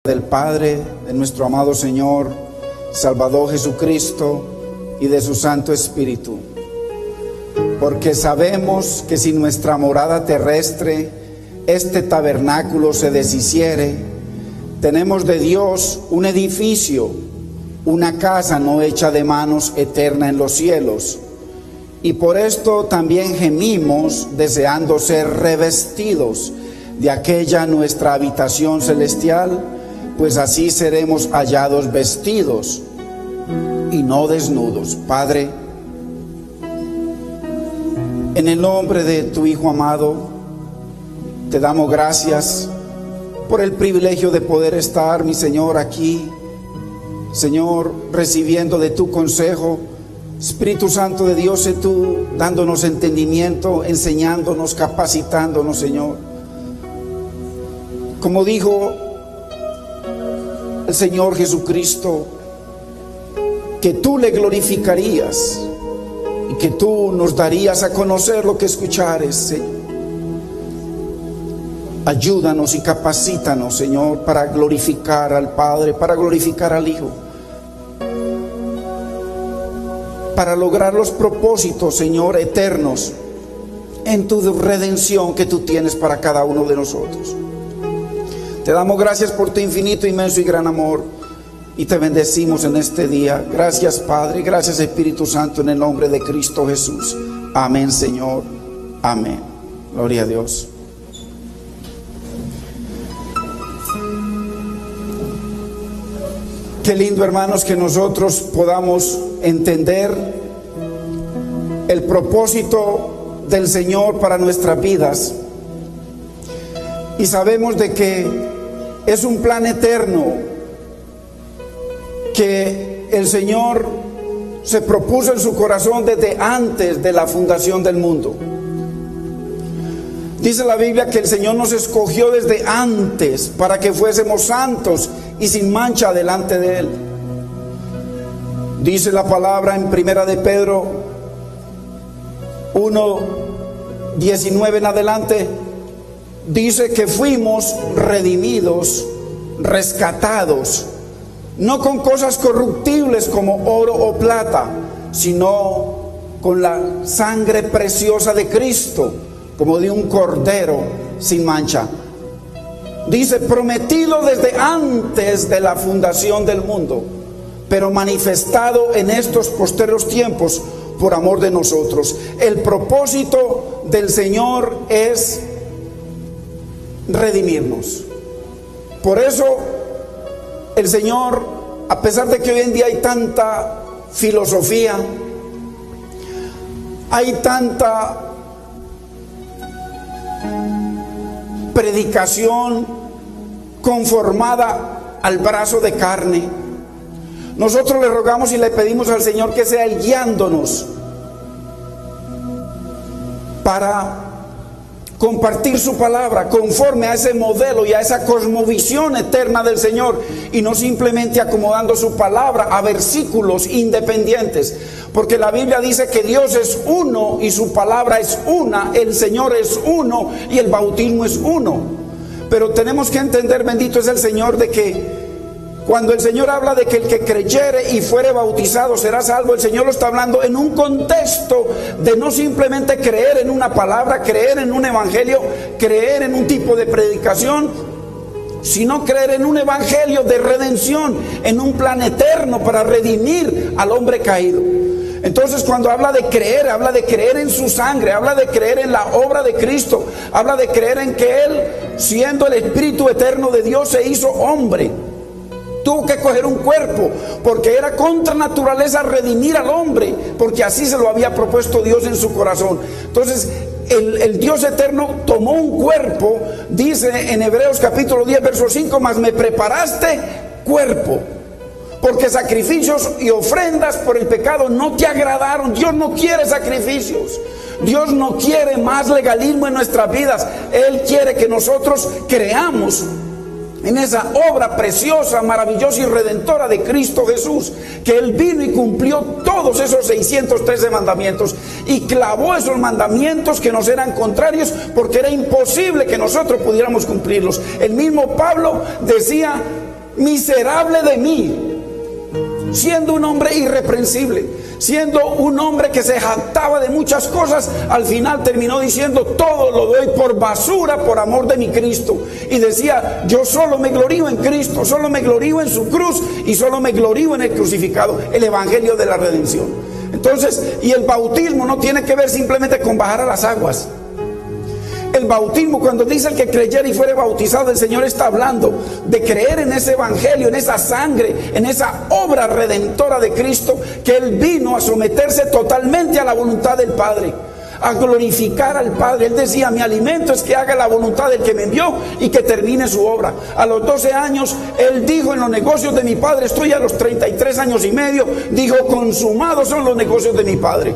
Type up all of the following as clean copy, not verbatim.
Del Padre, de nuestro amado Señor, Salvador Jesucristo y de su Santo Espíritu. Porque sabemos que si nuestra morada terrestre, este tabernáculo, se deshiciere, tenemos de Dios un edificio, una casa no hecha de manos, eterna en los cielos. Y por esto también gemimos, deseando ser revestidos de aquella nuestra habitación celestial, pues así seremos hallados vestidos y no desnudos. Padre, en el nombre de tu Hijo amado, te damos gracias por el privilegio de poder estar, mi Señor, aquí, Señor, recibiendo de tu consejo. Espíritu Santo de Dios, sé tú dándonos entendimiento, enseñándonos, capacitándonos, Señor. Como dijo el Señor Jesucristo, que tú le glorificarías y que tú nos darías a conocer lo que escuchares, Señor. Ayúdanos y capacítanos, Señor, para glorificar al Padre, para glorificar al Hijo, para lograr los propósitos, Señor, eternos en tu redención que tú tienes para cada uno de nosotros. Te damos gracias por tu infinito, inmenso y gran amor, y te bendecimos en este día. Gracias, Padre, gracias, Espíritu Santo, en el nombre de Cristo Jesús. Amén, Señor. Amén. Gloria a Dios. Qué lindo, hermanos, que nosotros podamos entender el propósito del Señor para nuestras vidas. Y sabemos de que es un plan eterno que el Señor se propuso en su corazón desde antes de la fundación del mundo. Dice la Biblia que el Señor nos escogió desde antes para que fuésemos santos y sin mancha delante de Él. Dice la palabra en Primera de Pedro 1:19 en adelante, dice que fuimos redimidos, rescatados, no con cosas corruptibles como oro o plata, sino con la sangre preciosa de Cristo, como de un cordero sin mancha. Dice, prometido desde antes de la fundación del mundo, pero manifestado en estos postreros tiempos por amor de nosotros. El propósito del Señor es redimirnos. Por eso el Señor, a pesar de que hoy en día hay tanta filosofía, hay tanta predicación conformada al brazo de carne, nosotros le rogamos y le pedimos al Señor que sea Él guiándonos para compartir su palabra conforme a ese modelo y a esa cosmovisión eterna del Señor, y no simplemente acomodando su palabra a versículos independientes, porque la Biblia dice que Dios es uno y su palabra es una, el Señor es uno y el bautismo es uno. Pero tenemos que entender, bendito es el Señor, de que cuando el Señor habla de que el que creyere y fuere bautizado será salvo, el Señor lo está hablando en un contexto de no simplemente creer en una palabra, creer en un evangelio, creer en un tipo de predicación, sino creer en un evangelio de redención, en un plan eterno para redimir al hombre caído. Entonces, cuando habla de creer en su sangre, habla de creer en la obra de Cristo, habla de creer en que Él, siendo el Espíritu eterno de Dios, se hizo hombre. Tuvo que coger un cuerpo, porque era contra naturaleza redimir al hombre, porque así se lo había propuesto Dios en su corazón. Entonces, el Dios eterno tomó un cuerpo, dice en Hebreos capítulo 10, verso 5, mas me preparaste cuerpo, porque sacrificios y ofrendas por el pecado no te agradaron. Dios no quiere sacrificios. Dios no quiere más legalismo en nuestras vidas. Él quiere que nosotros creamos en esa obra preciosa, maravillosa y redentora de Cristo Jesús, que Él vino y cumplió todos esos 613 mandamientos y clavó esos mandamientos que nos eran contrarios, porque era imposible que nosotros pudiéramos cumplirlos. El mismo Pablo decía: miserable de mí, siendo un hombre irreprensible, siendo un hombre que se jactaba de muchas cosas, al final terminó diciendo: todo lo doy por basura por amor de mi Cristo. Y decía: yo solo me glorío en Cristo, solo me glorío en su cruz y solo me glorío en el crucificado, el evangelio de la redención. Entonces, y el bautismo no tiene que ver simplemente con bajar a las aguas. El bautismo, cuando dice el que creyere y fuere bautizado, el Señor está hablando de creer en ese evangelio, en esa sangre, en esa obra redentora de Cristo, que Él vino a someterse totalmente a la voluntad del Padre, a glorificar al Padre. Él decía: mi alimento es que haga la voluntad del que me envió y que termine su obra. A los 12 años, Él dijo: en los negocios de mi Padre estoy. A los 33 años y medio, dijo: consumados son los negocios de mi Padre.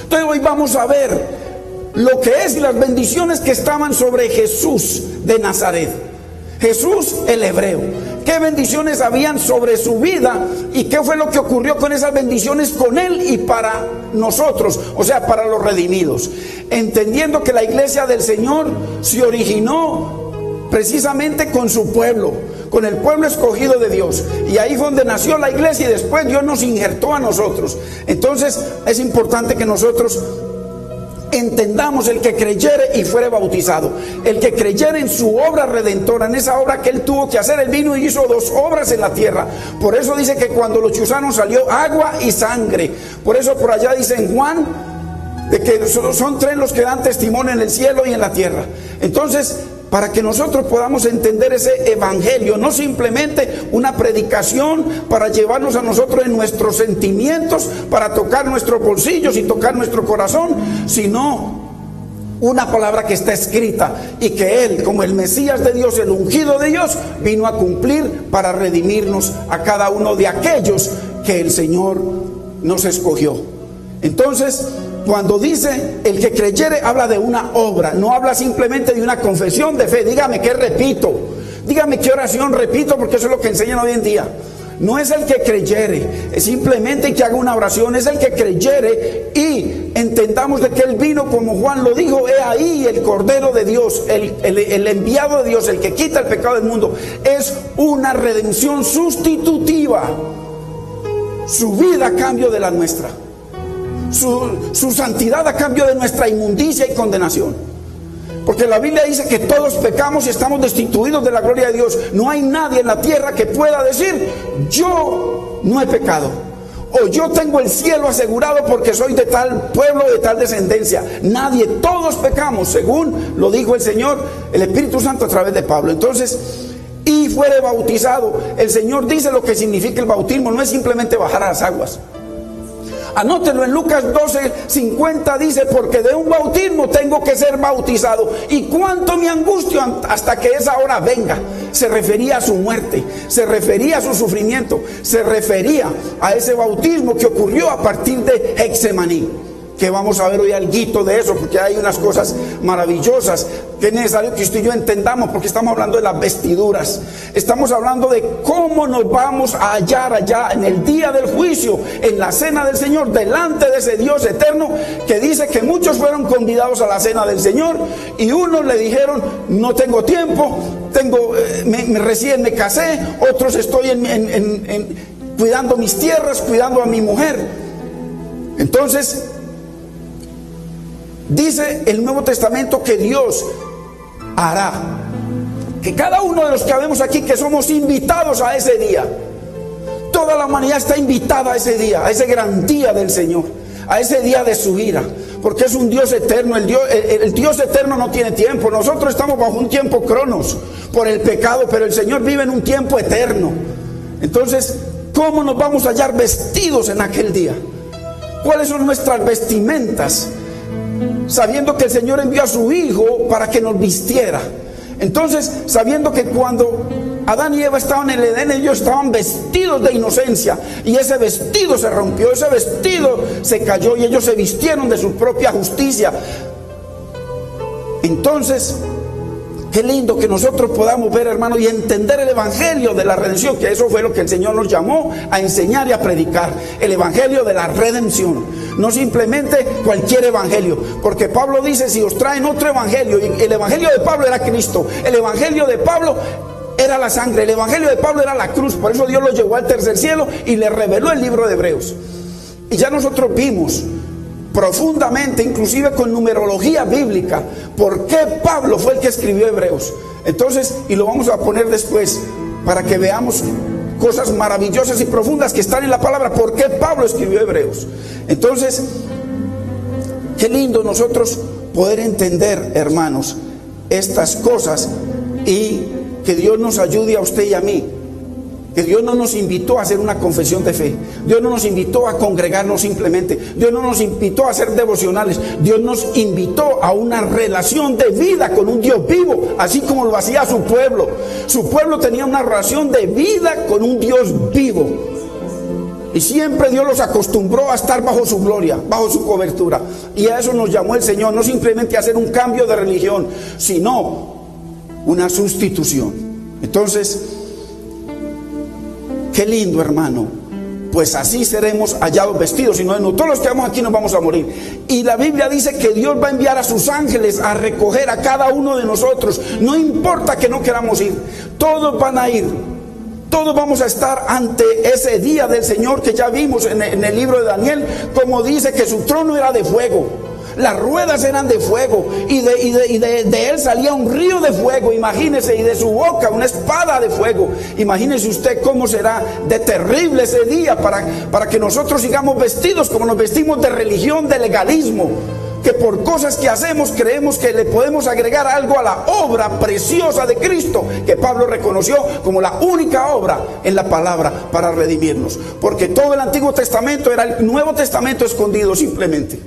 Entonces hoy vamos a ver lo que es y las bendiciones que estaban sobre Jesús de Nazaret. Jesús el hebreo. ¿Qué bendiciones habían sobre su vida? ¿Y qué fue lo que ocurrió con esas bendiciones con él y para nosotros? O sea, para los redimidos. Entendiendo que la iglesia del Señor se originó precisamente con su pueblo, con el pueblo escogido de Dios. Y ahí fue donde nació la iglesia y después Dios nos injertó a nosotros. Entonces es importante que nosotros entendamos: el que creyere y fuere bautizado, el que creyere en su obra redentora, en esa obra que Él tuvo que hacer. Él vino y hizo dos obras en la tierra. Por eso dice que cuando lo chuzaron salió agua y sangre. Por eso por allá dice en Juan de que son tres los que dan testimonio en el cielo y en la tierra. Entonces, para que nosotros podamos entender ese evangelio, no simplemente una predicación para llevarnos a nosotros en nuestros sentimientos, para tocar nuestros bolsillos y tocar nuestro corazón, sino una palabra que está escrita y que Él, como el Mesías de Dios, el ungido de Dios, vino a cumplir para redimirnos a cada uno de aquellos que el Señor nos escogió. Entonces, cuando dice el que creyere, habla de una obra, no habla simplemente de una confesión de fe. Dígame qué repito, dígame qué oración repito, porque eso es lo que enseñan hoy en día. No es el que creyere, es simplemente que haga una oración. Es el que creyere y entendamos de que Él vino, como Juan lo dijo: he ahí el Cordero de Dios, el enviado de Dios, el que quita el pecado del mundo. Es una redención sustitutiva. Su vida a cambio de la nuestra, su santidad a cambio de nuestra inmundicia y condenación. Porque la Biblia dice que todos pecamos y estamos destituidos de la gloria de Dios. No hay nadie en la tierra que pueda decir: yo no he pecado, o yo tengo el cielo asegurado porque soy de tal pueblo, de tal descendencia. Nadie, todos pecamos, según lo dijo el Señor, el Espíritu Santo a través de Pablo. Entonces, y fuere bautizado. El Señor dice lo que significa el bautismo, no es simplemente bajar a las aguas. Anótelo en Lucas 12:50, dice: porque de un bautismo tengo que ser bautizado, y cuánto me angustio hasta que esa hora venga. Se refería a su muerte, se refería a su sufrimiento, se refería a ese bautismo que ocurrió a partir de Getsemaní, que vamos a ver hoy alguito de eso, porque hay unas cosas maravillosas que es necesario que usted y yo entendamos, porque estamos hablando de las vestiduras, estamos hablando de cómo nos vamos a hallar allá en el día del juicio, en la cena del Señor, delante de ese Dios eterno, que dice que muchos fueron convidados a la cena del Señor y unos le dijeron: no tengo tiempo, recién me casé, otros estoy cuidando mis tierras, cuidando a mi mujer. Entonces dice el Nuevo Testamento que Dios hará que cada uno de los que vemos aquí, que somos invitados a ese día, toda la humanidad está invitada a ese día, a ese gran día del Señor, a ese día de su ira, porque es un Dios eterno. El Dios eterno no tiene tiempo. Nosotros estamos bajo un tiempo cronos por el pecado, pero el Señor vive en un tiempo eterno. Entonces, ¿cómo nos vamos a hallar vestidos en aquel día? ¿Cuáles son nuestras vestimentas? Sabiendo que el Señor envió a su Hijo para que nos vistiera. Entonces, sabiendo que cuando Adán y Eva estaban en el Edén, ellos estaban vestidos de inocencia, y ese vestido se rompió, ese vestido se cayó, y ellos se vistieron de su propia justicia. Entonces, Qué lindo que nosotros podamos ver, hermano, y entender el evangelio de la redención, que eso fue lo que el Señor nos llamó a enseñar y a predicar. El evangelio de la redención, no simplemente cualquier evangelio, porque Pablo dice: si os traen otro evangelio, y el evangelio de Pablo era Cristo, el evangelio de Pablo era la sangre, el evangelio de Pablo era la cruz. Por eso Dios lo llevó al tercer cielo y le reveló el libro de Hebreos. Y ya nosotros vimos profundamente, inclusive con numerología bíblica, por qué Pablo fue el que escribió Hebreos. Entonces, y lo vamos a poner después para que veamos cosas maravillosas y profundas que están en la palabra, por qué Pablo escribió Hebreos. Entonces, qué lindo nosotros poder entender, hermanos, estas cosas, y que Dios nos ayude a usted y a mí. Que Dios no nos invitó a hacer una confesión de fe. Dios no nos invitó a congregarnos simplemente. Dios no nos invitó a hacer devocionales. Dios nos invitó a una relación de vida con un Dios vivo, así como lo hacía su pueblo. Su pueblo tenía una relación de vida con un Dios vivo. Y siempre Dios los acostumbró a estar bajo su gloria, bajo su cobertura. Y a eso nos llamó el Señor, no simplemente a hacer un cambio de religión, sino una sustitución. Entonces, qué lindo, hermano, pues así seremos hallados vestidos. Y no, todos los que vamos aquí nos vamos a morir. Y la Biblia dice que Dios va a enviar a sus ángeles a recoger a cada uno de nosotros. No importa que no queramos ir, todos van a ir. Todos vamos a estar ante ese día del Señor que ya vimos en el libro de Daniel, como dice que su trono era de fuego. Las ruedas eran de fuego y de él salía un río de fuego, imagínese, y de su boca una espada de fuego. Imagínese usted cómo será de terrible ese día para que nosotros sigamos vestidos como nos vestimos de religión, de legalismo, que por cosas que hacemos creemos que le podemos agregar algo a la obra preciosa de Cristo, que Pablo reconoció como la única obra en la palabra para redimirnos, porque todo el Antiguo Testamento era el Nuevo Testamento escondido simplemente.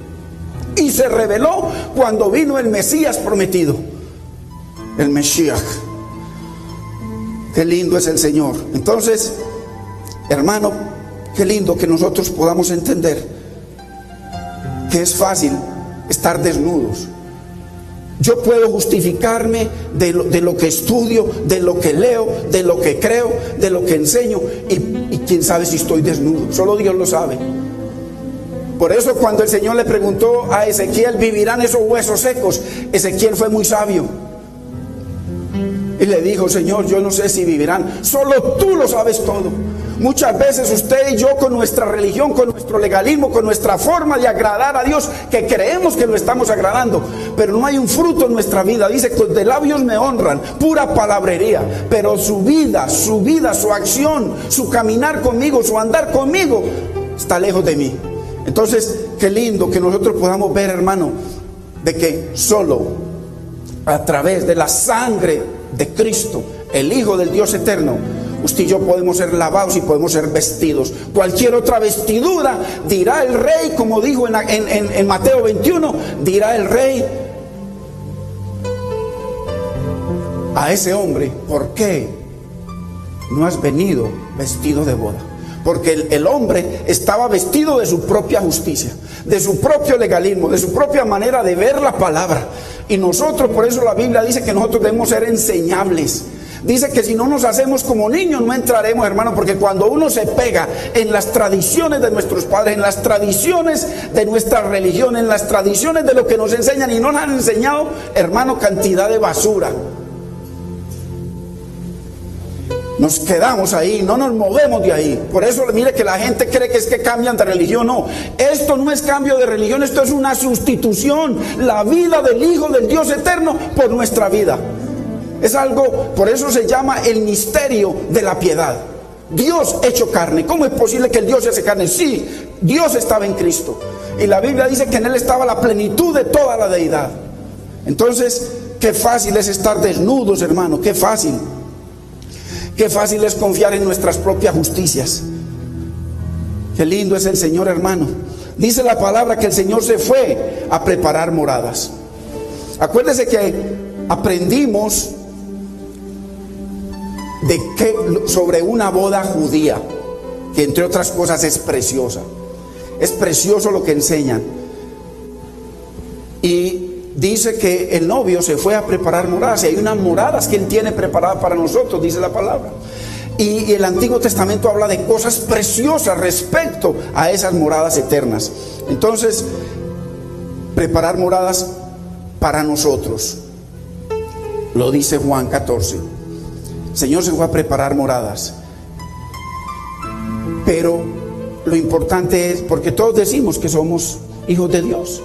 Y se reveló cuando vino el Mesías prometido, el Mesías. Qué lindo es el Señor. Entonces, hermano, qué lindo que nosotros podamos entender que es fácil estar desnudos. Yo puedo justificarme de lo que estudio, de lo que leo, de lo que creo, de lo que enseño, y quién sabe si estoy desnudo. Solo Dios lo sabe. Por eso cuando el Señor le preguntó a Ezequiel: ¿vivirán esos huesos secos?, Ezequiel fue muy sabio y le dijo: Señor, yo no sé si vivirán, solo tú lo sabes todo. Muchas veces usted y yo, con nuestra religión, con nuestro legalismo, con nuestra forma de agradar a Dios, que creemos que lo estamos agradando, pero no hay un fruto en nuestra vida. Dice: de labios me honran, pura palabrería, pero su vida, su acción, su caminar conmigo, su andar conmigo está lejos de mí. Entonces, qué lindo que nosotros podamos ver, hermano, de que solo a través de la sangre de Cristo, el Hijo del Dios eterno, usted y yo podemos ser lavados y podemos ser vestidos. Cualquier otra vestidura, dirá el rey, como dijo en Mateo 21, dirá el rey a ese hombre: ¿por qué no has venido vestido de boda? Porque el hombre estaba vestido de su propia justicia, de su propio legalismo, de su propia manera de ver la palabra. Y nosotros, por eso la Biblia dice que nosotros debemos ser enseñables. Dice que si no nos hacemos como niños no entraremos, hermano, porque cuando uno se pega en las tradiciones de nuestros padres, en las tradiciones de nuestra religión, en las tradiciones de lo que nos enseñan y no nos han enseñado, hermano, cantidad de basura, nos quedamos ahí, no nos movemos de ahí. Por eso mire que la gente cree que es que cambian de religión. No, esto no es cambio de religión, esto es una sustitución. La vida del Hijo del Dios eterno por nuestra vida. Es algo, por eso se llama el misterio de la piedad. Dios hecho carne. ¿Cómo es posible que el Dios se hace carne? Sí, Dios estaba en Cristo. Y la Biblia dice que en Él estaba la plenitud de toda la deidad. Entonces, qué fácil es estar desnudos, hermano, qué fácil. Qué fácil es confiar en nuestras propias justicias. Qué lindo es el Señor, hermano. Dice la palabra que el Señor se fue a preparar moradas. Acuérdese que aprendimos sobre una boda judía, que entre otras cosas es preciosa. Es precioso lo que enseñan. Y dice que el novio se fue a preparar moradas, y hay unas moradas que Él tiene preparadas para nosotros, dice la palabra. Y el Antiguo Testamento habla de cosas preciosas respecto a esas moradas eternas. Entonces, preparar moradas para nosotros, lo dice Juan 14. El Señor se fue a preparar moradas. Pero lo importante es, porque todos decimos que somos hijos de Dios,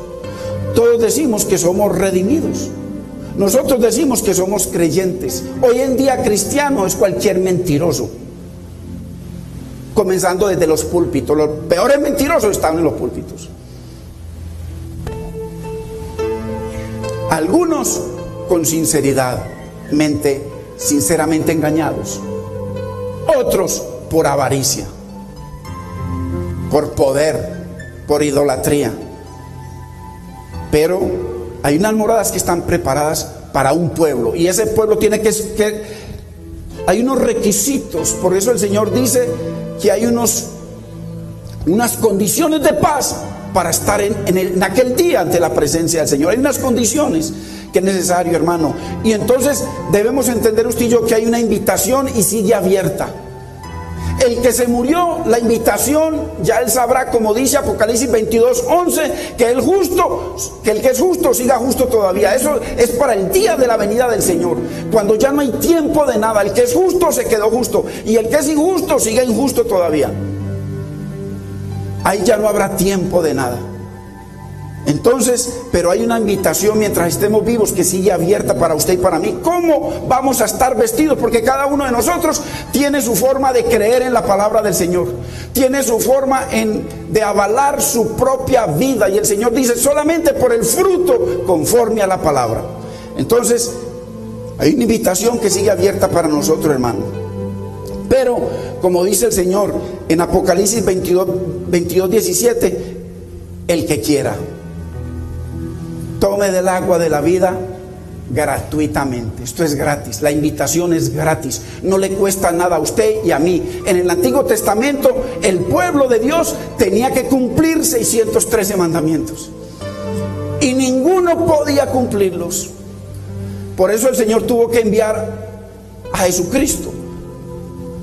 todos decimos que somos redimidos, nosotros decimos que somos creyentes. Hoy en día cristiano es cualquier mentiroso, comenzando desde los púlpitos. Los peores mentirosos están en los púlpitos. Algunos con sinceramente engañados, otros por avaricia, por poder, por idolatría. Pero hay unas moradas que están preparadas para un pueblo, y ese pueblo tiene que hay unos requisitos. Por eso el Señor dice que hay unas condiciones de paz para estar en aquel día ante la presencia del Señor. Hay unas condiciones que es necesario, hermano. Y entonces debemos entender usted y yo que hay una invitación y sigue abierta. El que se murió, la invitación, ya él sabrá, como dice Apocalipsis 22:11, que el que es justo siga justo todavía. Eso es para el día de la venida del Señor, cuando ya no hay tiempo de nada. El que es justo se quedó justo, y el que es injusto sigue injusto todavía. Ahí ya no habrá tiempo de nada. Entonces, pero hay una invitación mientras estemos vivos que sigue abierta para usted y para mí. ¿Cómo vamos a estar vestidos? Porque cada uno de nosotros tiene su forma de creer en la palabra del Señor, tiene su forma de avalar su propia vida, y el Señor dice: solamente por el fruto conforme a la palabra. Entonces, hay una invitación que sigue abierta para nosotros, hermano. Pero, como dice el Señor en Apocalipsis 22:17, el que quiera, tome del agua de la vida gratuitamente. Esto es gratis, la invitación es gratis, no le cuesta nada a usted y a mí. En el Antiguo Testamento el pueblo de Dios tenía que cumplir 613 mandamientos, y ninguno podía cumplirlos. Por eso el Señor tuvo que enviar a Jesucristo,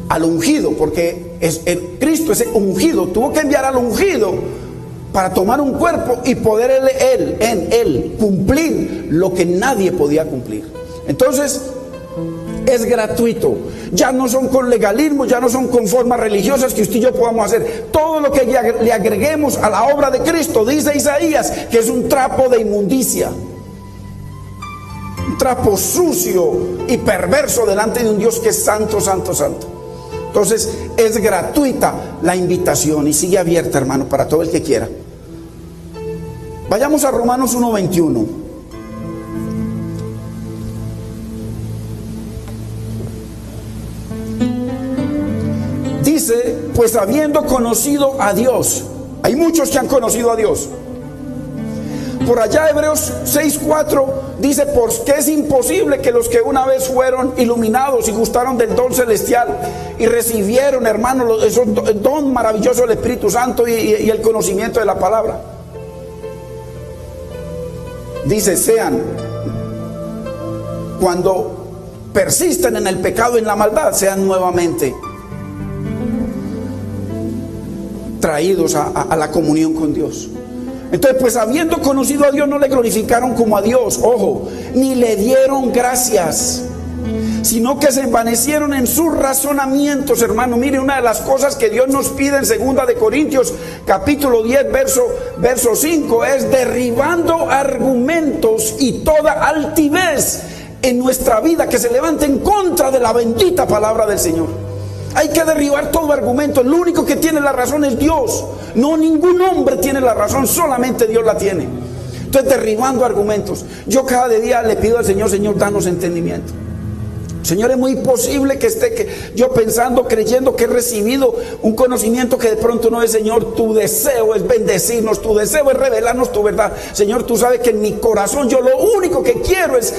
al ungido, porque Cristo es ungido. Tuvo que enviar al ungido para tomar un cuerpo y poder en él cumplir lo que nadie podía cumplir. Entonces es gratuito. Ya no son con legalismo, ya no son con formas religiosas que usted y yo podamos hacer. Todo lo que le agreguemos a la obra de Cristo, dice Isaías, que es un trapo de inmundicia, un trapo sucio y perverso delante de un Dios que es santo, santo, santo. Entonces es gratuita la invitación y sigue abierta, hermano, para todo el que quiera. Vayamos a Romanos 1:21. Dice: pues habiendo conocido a Dios, hay muchos que han conocido a Dios. Por allá Hebreos 6:4 dice: porque es imposible que los que una vez fueron iluminados y gustaron del don celestial y recibieron, hermano, esos don maravilloso del Espíritu Santo y el conocimiento de la palabra, dice, sean, cuando persisten en el pecado y en la maldad, sean nuevamente traídos a la comunión con Dios. Entonces, pues habiendo conocido a Dios, no le glorificaron como a Dios, ojo, ni le dieron gracias, sino que se envanecieron en sus razonamientos, hermano. Mire, una de las cosas que Dios nos pide en 2 de Corintios capítulo 10 verso 5 es: derribando argumentos y toda altivez en nuestra vida que se levante en contra de la bendita palabra del Señor. Hay que derribar todo argumento. El único que tiene la razón es Dios. No, ningún hombre tiene la razón, solamente Dios la tiene. Entonces, derribando argumentos. Yo cada día le pido al Señor: Señor, danos entendimiento. Señor, es muy posible que esté yo pensando, creyendo que he recibido un conocimiento que de pronto no es. Señor, tu deseo es bendecirnos, tu deseo es revelarnos tu verdad. Señor, tú sabes que en mi corazón yo lo único que quiero es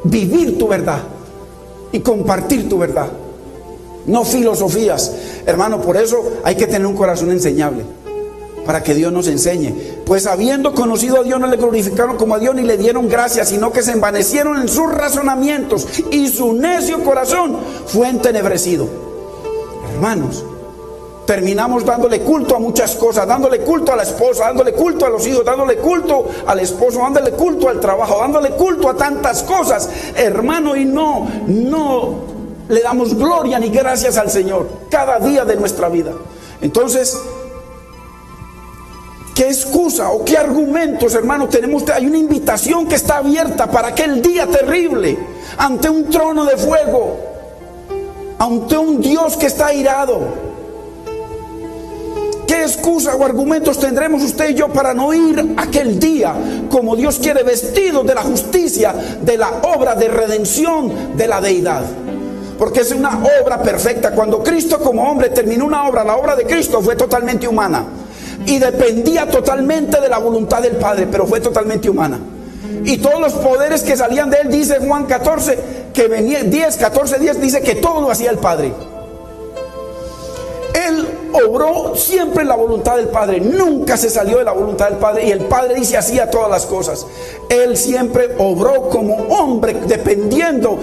vivir tu verdad y compartir tu verdad, no filosofías, hermano. Por eso hay que tener un corazón enseñable, para que Dios nos enseñe. Pues habiendo conocido a Dios, no le glorificaron como a Dios ni le dieron gracias, sino que se envanecieron en sus razonamientos y su necio corazón fue entenebrecido. Hermanos, terminamos dándole culto a muchas cosas, dándole culto a la esposa, dándole culto a los hijos, dándole culto al esposo, dándole culto al trabajo, dándole culto a tantas cosas, hermano, y no le damos gloria ni gracias al Señor cada día de nuestra vida. Entonces, ¿qué excusa o qué argumentos, hermano, tenemos? Hay una invitación que está abierta para aquel día terrible, ante un trono de fuego, ante un Dios que está airado. ¿Qué excusa o argumentos tendremos usted y yo para no ir aquel día como Dios quiere, vestidos de la justicia, de la obra de redención de la deidad? Porque es una obra perfecta. Cuando Cristo como hombre terminó una obra, la obra de Cristo fue totalmente humana y dependía totalmente de la voluntad del Padre, pero fue totalmente humana. Y todos los poderes que salían de él, dice Juan 14, que venía 10, dice que todo lo hacía el Padre. Él obró siempre en la voluntad del Padre, nunca se salió de la voluntad del Padre, y el Padre dice hacía todas las cosas. Él siempre obró como hombre, dependiendo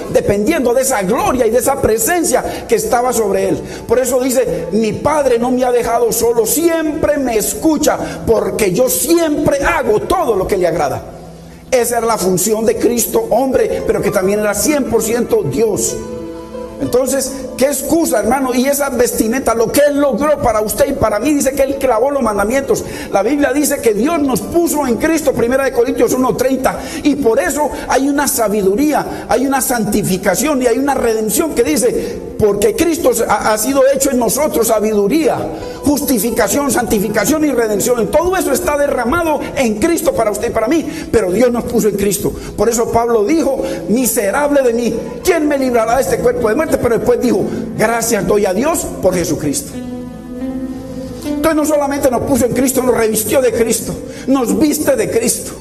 de esa gloria y de esa presencia que estaba sobre él. Por eso dice: mi Padre no me ha dejado solo, siempre me escucha, porque yo siempre hago todo lo que le agrada. Esa era la función de Cristo, hombre, pero que también era 100% Dios. Entonces, ¿qué excusa, hermano? Y esa vestimenta, lo que Él logró para usted y para mí, dice que Él clavó los mandamientos. La Biblia dice que Dios nos puso en Cristo, 1 Corintios 1:30, y por eso hay una sabiduría, hay una santificación y hay una redención que dice: porque Cristo ha sido hecho en nosotros sabiduría, justificación, santificación y redención. Todo eso está derramado en Cristo para usted y para mí, pero Dios nos puso en Cristo. Por eso Pablo dijo: miserable de mí, ¿quién me librará de este cuerpo de muerte? Pero después dijo: gracias doy a Dios por Jesucristo. Entonces no solamente nos puso en Cristo, nos revistió de Cristo, nos viste de Cristo.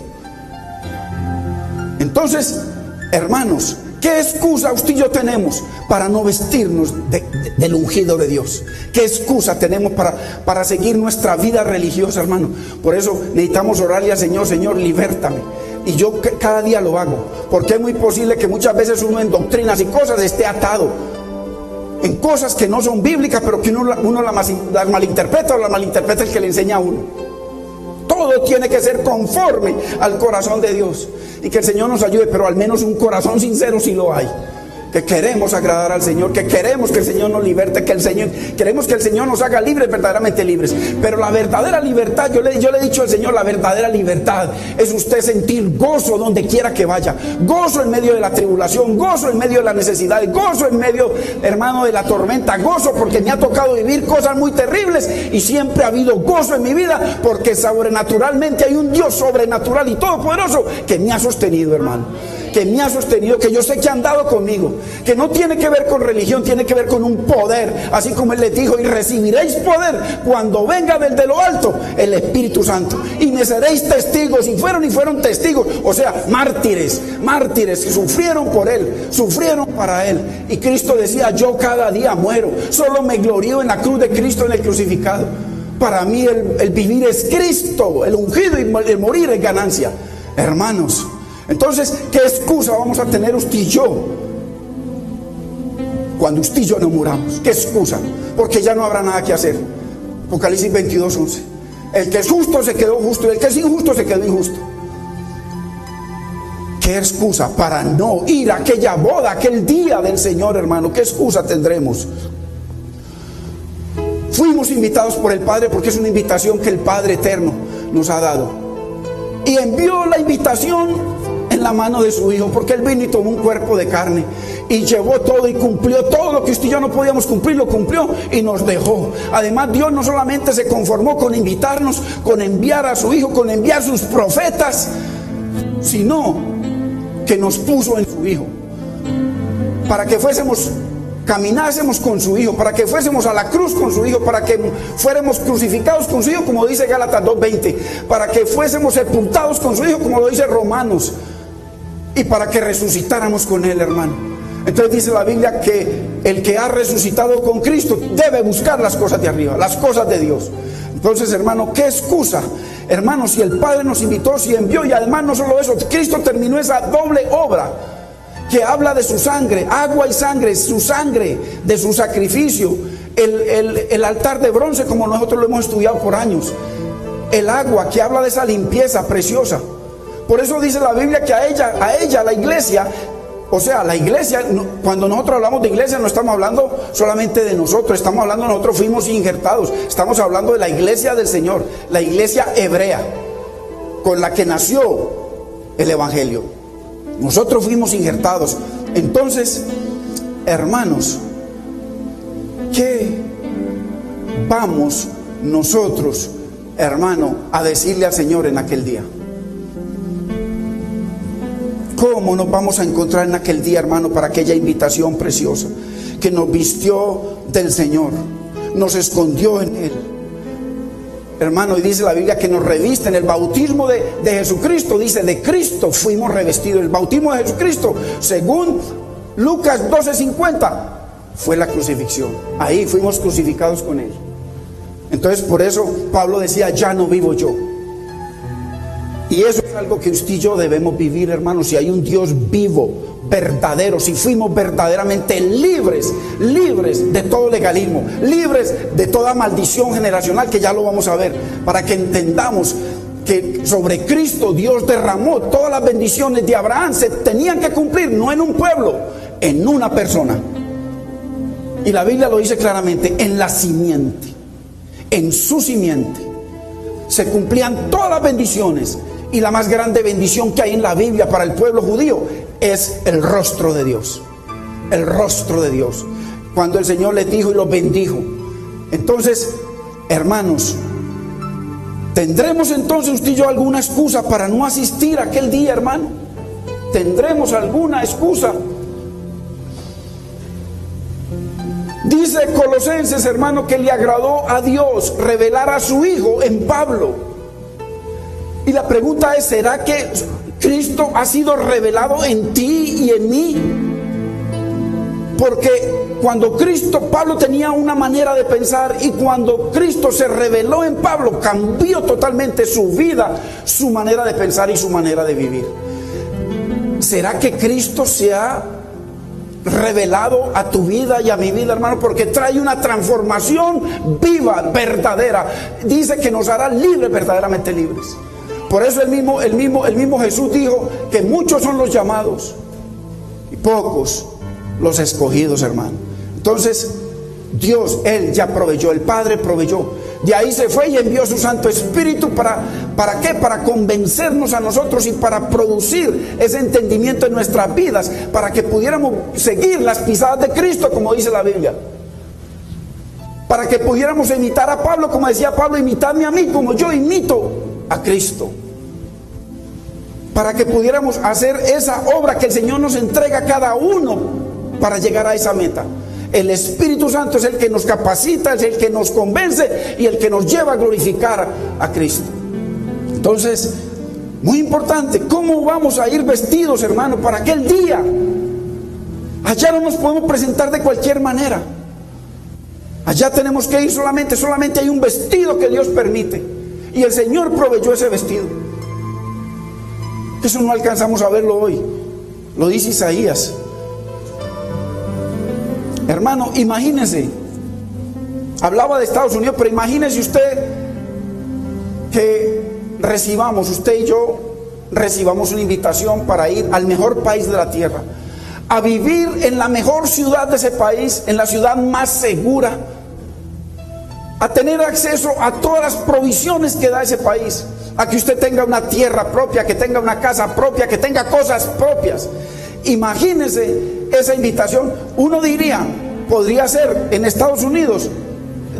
Entonces, hermanos, ¿qué excusa usted y yo tenemos para no vestirnos del ungido de Dios? ¿Qué excusa tenemos para seguir nuestra vida religiosa, hermano? Por eso necesitamos orarle al Señor: Señor, libértame. Y yo cada día lo hago, porque es muy posible que muchas veces uno en doctrinas y cosas esté atado en cosas que no son bíblicas, pero que uno las malinterpreta, o las malinterpreta el que le enseña a uno. Todo tiene que ser conforme al corazón de Dios, y que el Señor nos ayude, pero al menos un corazón sincero sí lo hay. Que queremos agradar al Señor, que queremos que el Señor nos liberte, queremos que el Señor nos haga libres, verdaderamente libres. Pero la verdadera libertad, yo le he dicho al Señor, la verdadera libertad es usted sentir gozo donde quiera que vaya, gozo en medio de la tribulación, gozo en medio de la necesidad, gozo en medio, hermano, de la tormenta, gozo porque me ha tocado vivir cosas muy terribles y siempre ha habido gozo en mi vida, porque sobrenaturalmente hay un Dios sobrenatural y todopoderoso que me ha sostenido, hermano, que me ha sostenido, que yo sé que ha andado conmigo, que no tiene que ver con religión, tiene que ver con un poder, así como Él les dijo: y recibiréis poder cuando venga desde lo alto el Espíritu Santo, y me seréis testigos. Y fueron testigos, o sea, mártires que sufrieron por Él, sufrieron para Él. Y Cristo decía: yo cada día muero, solo me glorío en la cruz de Cristo, en el crucificado. Para mí el vivir es Cristo, el ungido, y el morir es ganancia, hermanos. Entonces, ¿qué excusa vamos a tener usted y yo cuando usted y yo no muramos? ¿Qué excusa? Porque ya no habrá nada que hacer. Apocalipsis 22:11. El que es justo se quedó justo, y el que es injusto se quedó injusto. ¿Qué excusa para no ir a aquella boda, aquel día del Señor, hermano? ¿Qué excusa tendremos? Fuimos invitados por el Padre, porque es una invitación que el Padre eterno nos ha dado, y envió la invitación en la mano de su Hijo, porque Él vino y tomó un cuerpo de carne y llevó todo y cumplió todo lo que usted y yo no podíamos cumplir, lo cumplió y nos dejó. Además, Dios no solamente se conformó con invitarnos, con enviar a su Hijo, con enviar sus profetas, sino que nos puso en su Hijo para que caminásemos con su Hijo, para que fuésemos a la cruz con su Hijo, para que fuéramos crucificados con su Hijo, como dice Gálatas 2:20, para que fuésemos sepultados con su Hijo, como lo dice Romanos, y para que resucitáramos con Él, hermano. Entonces dice la Biblia que el que ha resucitado con Cristo debe buscar las cosas de arriba, las cosas de Dios. Entonces, hermano, ¿qué excusa? Hermano, si el Padre nos invitó, si envió, y además no solo eso, Cristo terminó esa doble obra que habla de su sangre, agua y sangre, su sangre, de su sacrificio, el altar de bronce, como nosotros lo hemos estudiado por años, el agua que habla de esa limpieza preciosa. Por eso dice la Biblia que a ella, la iglesia, o sea, la iglesia, cuando nosotros hablamos de iglesia no estamos hablando solamente de nosotros, estamos hablando de nosotros fuimos injertados, estamos hablando de la iglesia del Señor, la iglesia hebrea, con la que nació el evangelio. Nosotros fuimos injertados. Entonces, hermanos, ¿qué vamos nosotros, hermano, a decirle al Señor en aquel día? ¿Cómo nos vamos a encontrar en aquel día, hermano, para aquella invitación preciosa que nos vistió del Señor, nos escondió en Él? Hermano, y dice la Biblia que nos reviste en el bautismo de Jesucristo. Dice, de Cristo fuimos revestidos. El bautismo de Jesucristo, según Lucas 12:50, fue la crucifixión. Ahí fuimos crucificados con Él. Entonces, por eso Pablo decía, ya no vivo yo. Y eso es algo que usted y yo debemos vivir, hermanos. Si hay un Dios vivo, verdadero, si fuimos verdaderamente libres de todo legalismo, libres de toda maldición generacional, que ya lo vamos a ver, para que entendamos que sobre Cristo Dios derramó todas las bendiciones de Abraham, se tenían que cumplir, no en un pueblo, en una persona. Y la Biblia lo dice claramente, en la simiente, en su simiente se cumplían todas las bendiciones. Y la más grande bendición que hay en la Biblia para el pueblo judío es el rostro de Dios. El rostro de Dios. Cuando el Señor les dijo y los bendijo. Entonces, hermanos, ¿tendremos entonces usted y yo alguna excusa para no asistir aquel día, hermano? ¿Tendremos alguna excusa? Dice Colosenses, hermano, que le agradó a Dios revelar a su Hijo en Pablo. Y la pregunta es, ¿será que Cristo ha sido revelado en ti y en mí? Porque cuando Pablo tenía una manera de pensar, y cuando Cristo se reveló en Pablo, cambió totalmente su vida, su manera de pensar y su manera de vivir. ¿Será que Cristo se ha revelado a tu vida y a mi vida, hermano? Porque trae una transformación viva, verdadera. Dice que nos hará libres, verdaderamente libres. Por eso el mismo Jesús dijo que muchos son los llamados y pocos los escogidos, hermano. Entonces Dios, Él ya proveyó, el Padre proveyó. De ahí se fue y envió su Santo Espíritu ¿para qué? Para convencernos a nosotros y para producir ese entendimiento en nuestras vidas, para que pudiéramos seguir las pisadas de Cristo, como dice la Biblia. Para que pudiéramos imitar a Pablo, como decía Pablo, imitadme a mí como yo imito a Cristo. Para que pudiéramos hacer esa obra que el Señor nos entrega a cada uno para llegar a esa meta. El Espíritu Santo es el que nos capacita, es el que nos convence y el que nos lleva a glorificar a Cristo. Entonces, muy importante, ¿cómo vamos a ir vestidos, hermano, para aquel día? Allá no nos podemos presentar de cualquier manera. Allá tenemos que ir solamente hay un vestido que Dios permite. Y el Señor proveyó ese vestido. Eso no alcanzamos a verlo hoy. Lo dice Isaías. Hermano, imagínese. Hablaba de Estados Unidos, pero imagínese usted que usted y yo recibamos una invitación para ir al mejor país de la tierra, a vivir en la mejor ciudad de ese país, en la ciudad más segura, a tener acceso a todas las provisiones que da ese país, a que usted tenga una tierra propia, que tenga una casa propia, que tenga cosas propias. Imagínese esa invitación. Uno diría, podría ser en Estados Unidos,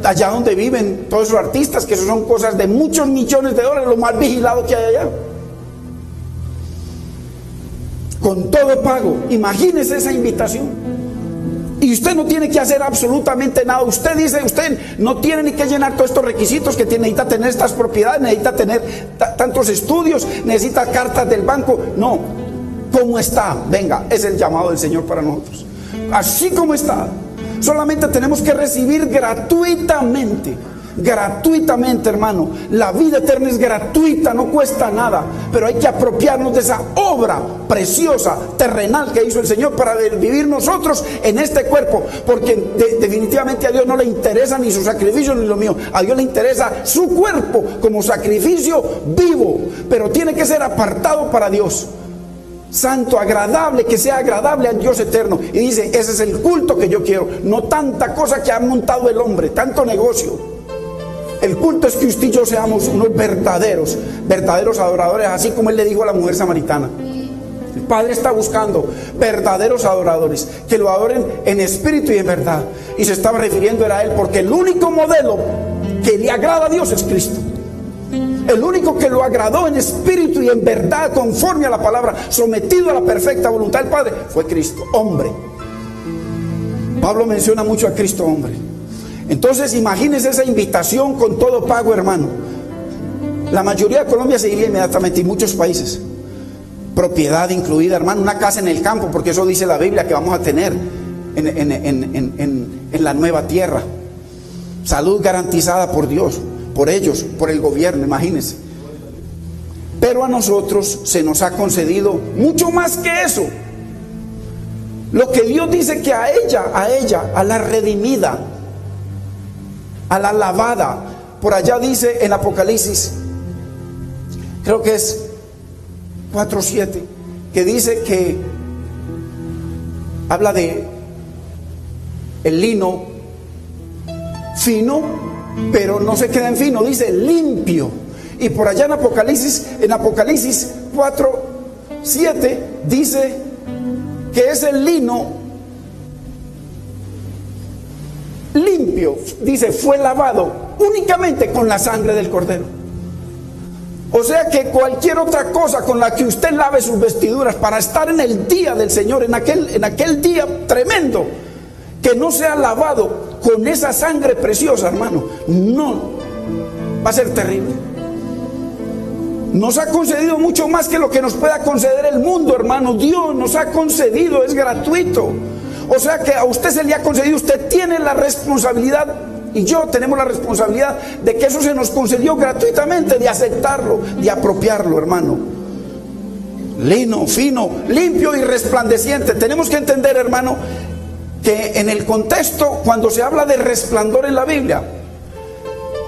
allá donde viven todos esos artistas, que eso son cosas de muchos millones de dólares, lo más vigilado que hay allá, con todo pago. Imagínese esa invitación. Y usted no tiene que hacer absolutamente nada. Usted dice, usted no tiene ni que llenar todos estos requisitos que necesita tener estas propiedades, necesita tener tantos estudios, necesita cartas del banco. No, como está, venga, es el llamado del Señor para nosotros. Así como está, solamente tenemos que recibir gratuitamente gratuitamente, hermano. La vida eterna es gratuita, no cuesta nada, pero hay que apropiarnos de esa obra preciosa, terrenal que hizo el Señor para vivir nosotros en este cuerpo, porque definitivamente a Dios no le interesa ni su sacrificio ni lo mío. A Dios le interesa su cuerpo como sacrificio vivo, pero tiene que ser apartado para Dios, santo, agradable, que sea agradable al Dios eterno. Y dice, ese es el culto que yo quiero, no tanta cosa que ha montado el hombre, tanto negocio. El culto es que usted y yo seamos unos verdaderos adoradores, así como él le dijo a la mujer samaritana. El Padre está buscando verdaderos adoradores, que lo adoren en espíritu y en verdad. Y se estaba refiriendo a él, porque el único modelo que le agrada a Dios es Cristo. El único que lo agradó en espíritu y en verdad, conforme a la palabra, sometido a la perfecta voluntad del Padre, fue Cristo, hombre. Pablo menciona mucho a Cristo, hombre. Entonces imagínense esa invitación con todo pago, hermano. La mayoría de Colombia se iría inmediatamente, y muchos países. Propiedad incluida, hermano, una casa en el campo, porque eso dice la Biblia que vamos a tener en la nueva tierra. Salud garantizada por Dios, por ellos, por el gobierno, imagínense. Pero a nosotros se nos ha concedido mucho más que eso. Lo que Dios dice que a ella, a la redimida, a la lavada, por allá dice en Apocalipsis, creo que es 4:7, que dice que habla de el lino fino, pero no se queda en fino, dice limpio. Y por allá en Apocalipsis 4:7 dice que es el lino limpio, dice, fue lavado únicamente con la sangre del Cordero. O sea que cualquier otra cosa con la que usted lave sus vestiduras para estar en el día del Señor, en aquel día tremendo, que no sea lavado con esa sangre preciosa, hermano, no, va a ser terrible. Nos ha concedido mucho más que lo que nos pueda conceder el mundo, hermano. Dios nos ha concedido, es gratuito. O sea que a usted se le ha concedido, usted tiene la responsabilidad, y yo tenemos la responsabilidad de que eso se nos concedió gratuitamente, de aceptarlo, de apropiarlo, hermano. Lino, fino, limpio y resplandeciente. Tenemos que entender, hermano, que en el contexto, cuando se habla de resplandor en la Biblia,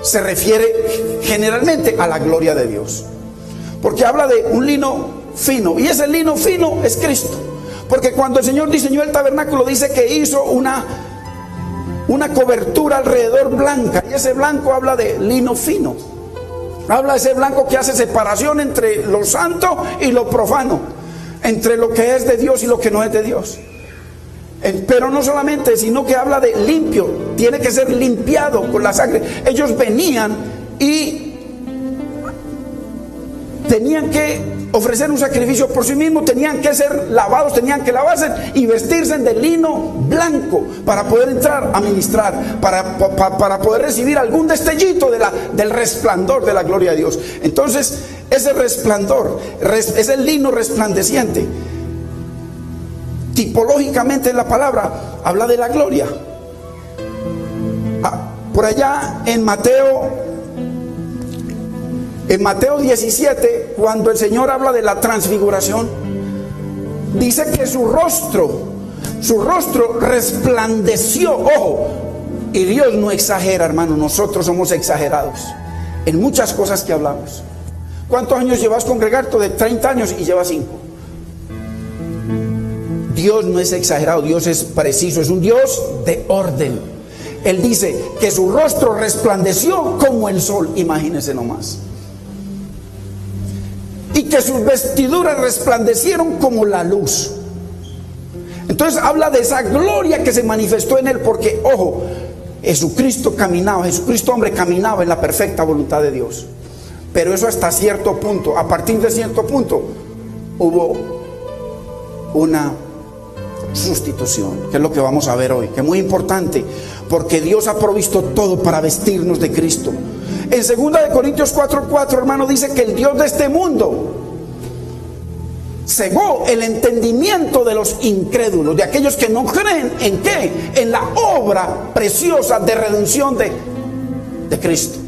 se refiere generalmente a la gloria de Dios, porque habla de un lino fino, y ese lino fino es Cristo. Porque cuando el Señor diseñó el tabernáculo, dice que hizo una cobertura alrededor blanca, y ese blanco habla de lino fino, habla de ese blanco que hace separación entre lo santo y lo profano, entre lo que es de Dios y lo que no es de Dios. Pero no solamente, sino que habla de limpio, tiene que ser limpiado con la sangre. Ellos venían y tenían que ofrecer un sacrificio por sí mismos, tenían que ser lavados, tenían que lavarse y vestirse de lino blanco para poder entrar a ministrar, para poder recibir algún destellito del resplandor de la gloria de Dios. Entonces, ese resplandor es el lino resplandeciente. Tipológicamente en la palabra habla de la gloria. Por allá en Mateo 17, cuando el Señor habla de la transfiguración, dice que su rostro resplandeció. Ojo, y Dios no exagera, hermano. Nosotros somos exagerados en muchas cosas que hablamos. ¿Cuántos años llevas congregando? De 30 años y llevas 5. Dios no es exagerado, Dios es preciso, es un Dios de orden. Él dice que su rostro resplandeció como el sol, imagínense nomás. Y que sus vestiduras resplandecieron como la luz. Entonces habla de esa gloria que se manifestó en él, porque, ojo, Jesucristo hombre caminaba en la perfecta voluntad de Dios. Pero eso hasta cierto punto. A partir de cierto punto hubo una sustitución, que es lo que vamos a ver hoy, que es muy importante, porque Dios ha provisto todo para vestirnos de Cristo. En 2 Corintios 4:4, hermano, dice que el Dios de este mundo cegó el entendimiento de los incrédulos, de aquellos que no creen en qué, en la obra preciosa de redención de Cristo.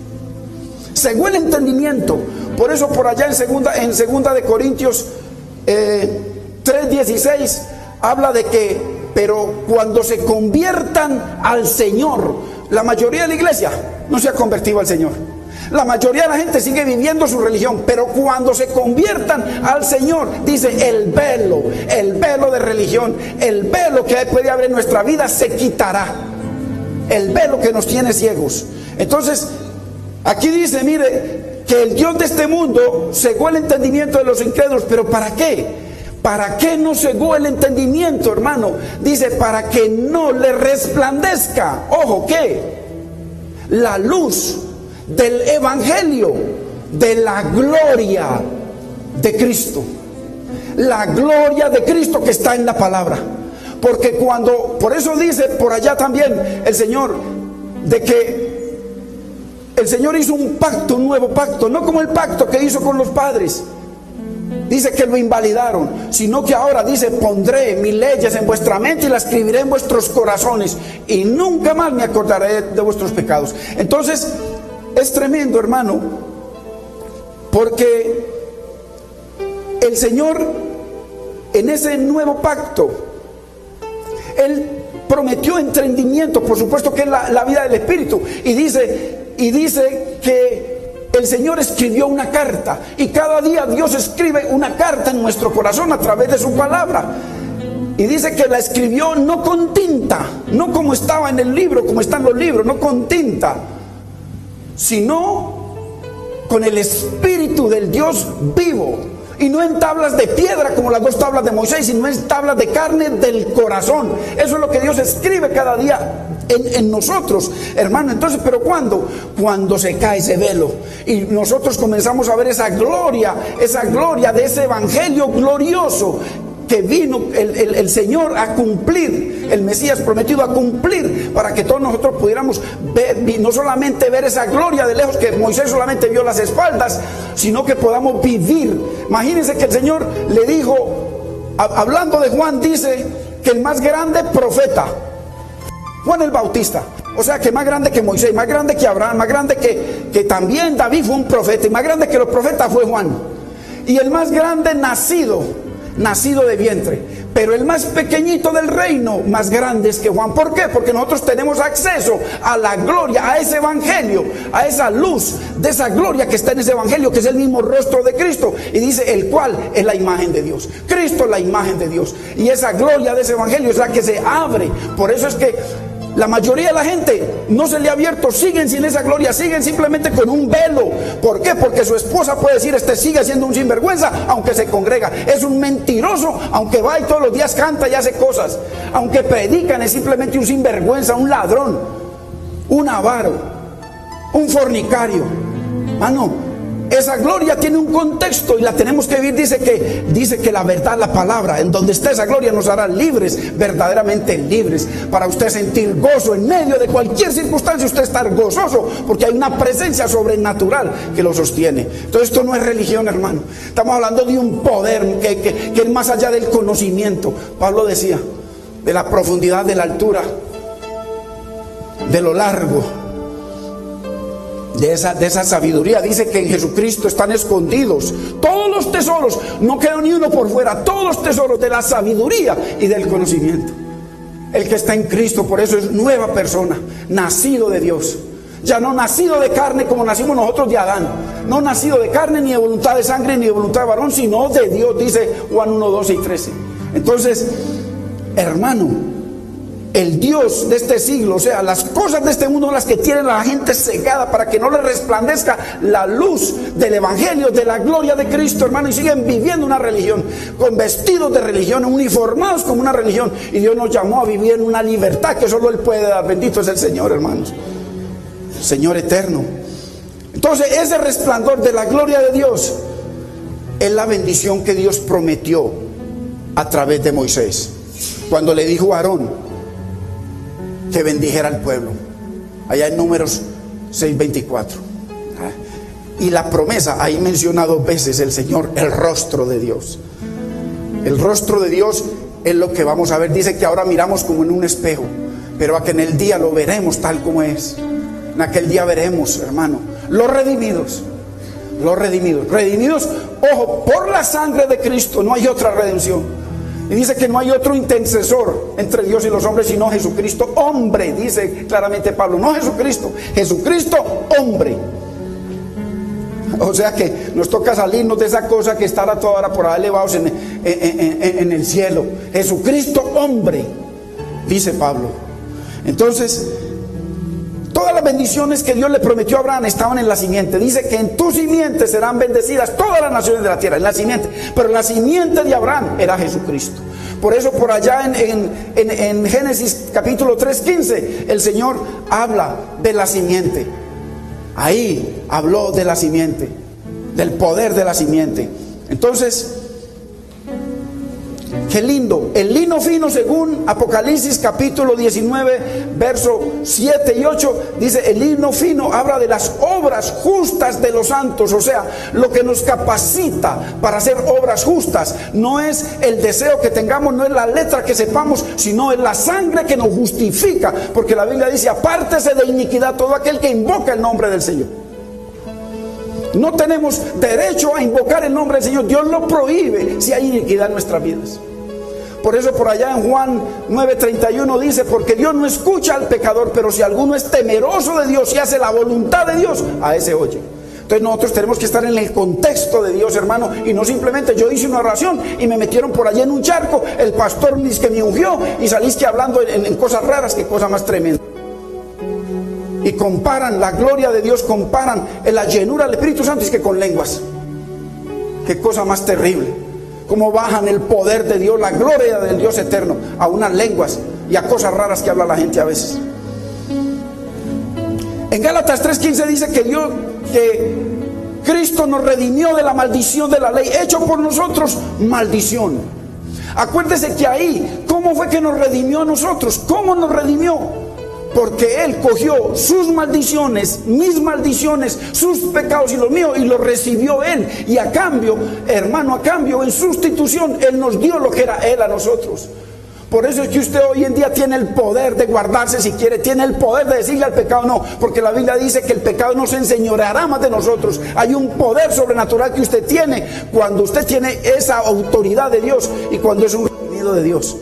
Cegó el entendimiento. Por eso por allá en segunda de Corintios 3:16 habla de que, pero cuando se conviertan al Señor, la mayoría de la iglesia no se ha convertido al Señor. La mayoría de la gente sigue viviendo su religión, pero cuando se conviertan al Señor, dice, el velo de religión, el velo que puede haber en nuestra vida se quitará. El velo que nos tiene ciegos. Entonces, aquí dice, mire, que el Dios de este mundo cegó el entendimiento de los incrédulos, pero ¿para qué? ¿Para qué no cegó el entendimiento, hermano? Dice, para que no le resplandezca, ojo, ¿qué? La luz del evangelio, de la gloria de Cristo. La gloria de Cristo que está en la palabra. Porque por eso dice por allá también el Señor, de que el Señor hizo un pacto, un nuevo pacto, no como el pacto que hizo con los padres. Dice que lo invalidaron, sino que ahora dice, pondré mis leyes en vuestra mente y las escribiré en vuestros corazones y nunca más me acordaré de vuestros pecados. Entonces, es tremendo, hermano, porque el Señor en ese nuevo pacto, Él prometió entendimiento, por supuesto que es la vida del Espíritu, y dice que el Señor escribió una carta, y cada día Dios escribe una carta en nuestro corazón a través de su palabra. Y dice que la escribió no con tinta, no como estaba en el libro, como están los libros, no con tinta, sino con el Espíritu del Dios vivo, y no en tablas de piedra como las 2 tablas de Moisés, sino en tablas de carne del corazón. Eso es lo que Dios escribe cada día en nosotros, hermano. Entonces, pero cuando se cae ese velo y nosotros comenzamos a ver esa gloria de ese evangelio glorioso que vino el Señor a cumplir, el Mesías prometido a cumplir, para que todos nosotros pudiéramos ver, no solamente ver esa gloria de lejos, que Moisés solamente vio las espaldas, sino que podamos vivir. Imagínense que el Señor le dijo, hablando de Juan, dice que el más grande profeta, Juan el Bautista, o sea que más grande que Moisés, más grande que Abraham, más grande que también David fue un profeta, y más grande que los profetas fue Juan, y el más grande nacido de vientre, pero el más pequeñito del reino, más grande es que Juan. ¿Por qué? Porque nosotros tenemos acceso a la gloria, a ese evangelio, a esa luz de esa gloria que está en ese evangelio, que es el mismo rostro de Cristo, y dice, el cual es la imagen de Dios. Cristo es la imagen de Dios, y esa gloria de ese evangelio es la que se abre. Por eso es que la mayoría de la gente no se le ha abierto, siguen sin esa gloria, siguen simplemente con un velo. ¿Por qué? Porque su esposa puede decir, sigue siendo un sinvergüenza, aunque se congrega. Es un mentiroso, aunque va y todos los días canta y hace cosas. Aunque predican, es simplemente un sinvergüenza, un ladrón, un avaro, un fornicario. Mano, esa gloria tiene un contexto y la tenemos que vivir. Dice que la verdad, la palabra, en donde está esa gloria, nos hará libres, verdaderamente libres, para usted sentir gozo en medio de cualquier circunstancia, usted estar gozoso, porque hay una presencia sobrenatural que lo sostiene. Entonces esto no es religión, hermano. Estamos hablando de un poder que es más allá del conocimiento. Pablo decía, de la profundidad, de la altura, de lo largo, de esa sabiduría. Dice que en Jesucristo están escondidos todos los tesoros, no queda ni uno por fuera, todos los tesoros de la sabiduría y del conocimiento. El que está en Cristo, por eso es nueva persona, nacido de Dios, ya no nacido de carne como nacimos nosotros de Adán, no nacido de carne ni de voluntad de sangre ni de voluntad de varón, sino de Dios, dice Juan 1, 12 y 13. Entonces, hermano, el Dios de este siglo, o sea, las cosas de este mundo son las que tienen a la gente cegada para que no le resplandezca la luz del evangelio, de la gloria de Cristo, hermano, y siguen viviendo una religión, con vestidos de religión, uniformados como una religión, y Dios nos llamó a vivir en una libertad que solo Él puede dar. Bendito es el Señor, hermanos, Señor eterno. Entonces, ese resplandor de la gloria de Dios es la bendición que Dios prometió a través de Moisés, cuando le dijo a Aarón que bendijera al pueblo, allá en Números 6:24. Y la promesa, ahí menciona 2 veces el Señor, el rostro de Dios. El rostro de Dios es lo que vamos a ver. Dice que ahora miramos como en un espejo, pero a que en el día lo veremos tal como es. En aquel día veremos, hermano, los redimidos, ojo, por la sangre de Cristo. No hay otra redención. Y dice que no hay otro intercesor entre Dios y los hombres sino Jesucristo hombre, dice claramente Pablo. No Jesucristo, Jesucristo hombre. O sea que nos toca salirnos de esa cosa que estará toda hora por ahí elevados en el cielo. Jesucristo hombre, dice Pablo. Entonces, todas las bendiciones que Dios le prometió a Abraham estaban en la simiente. Dice que en tu simiente serán bendecidas todas las naciones de la tierra, en la simiente. Pero la simiente de Abraham era Jesucristo. Por eso por allá en Génesis capítulo 3:15, el Señor habla de la simiente. Ahí habló de la simiente, del poder de la simiente. Entonces, qué lindo. El lino fino, según Apocalipsis capítulo 19, verso 7 y 8, dice: el lino fino habla de las obras justas de los santos. O sea, lo que nos capacita para hacer obras justas no es el deseo que tengamos, no es la letra que sepamos, sino es la sangre que nos justifica. Porque la Biblia dice: apártese de iniquidad todo aquel que invoca el nombre del Señor. No tenemos derecho a invocar el nombre del Señor. Dios lo prohíbe si hay iniquidad en nuestras vidas. Por eso por allá en Juan 9:31 dice: porque Dios no escucha al pecador, pero si alguno es temeroso de Dios y hace la voluntad de Dios, a ese oye. Entonces nosotros tenemos que estar en el contexto de Dios, hermano, y no simplemente yo hice una oración y me metieron por allá en un charco, el pastor dice que me ungió y saliste hablando en cosas raras. Qué cosa más tremenda. Y comparan la gloria de Dios, comparan la llenura del Espíritu Santo, es que con lenguas. Qué cosa más terrible. Cómo bajan el poder de Dios, la gloria del Dios eterno, a unas lenguas y a cosas raras que habla la gente a veces. En Gálatas 3:15 dice que Cristo nos redimió de la maldición de la ley, hecho por nosotros maldición. Acuérdese que ahí, ¿cómo fue que nos redimió a nosotros? ¿Cómo nos redimió? Porque Él cogió sus maldiciones, mis maldiciones, sus pecados y los míos, y los recibió Él. Y a cambio, hermano, a cambio, en sustitución, Él nos dio lo que era Él a nosotros. Por eso es que usted hoy en día tiene el poder de guardarse si quiere, tiene el poder de decirle al pecado no, porque la Biblia dice que el pecado no se enseñoreará más de nosotros. Hay un poder sobrenatural que usted tiene cuando usted tiene esa autoridad de Dios y cuando es un redimido de Dios.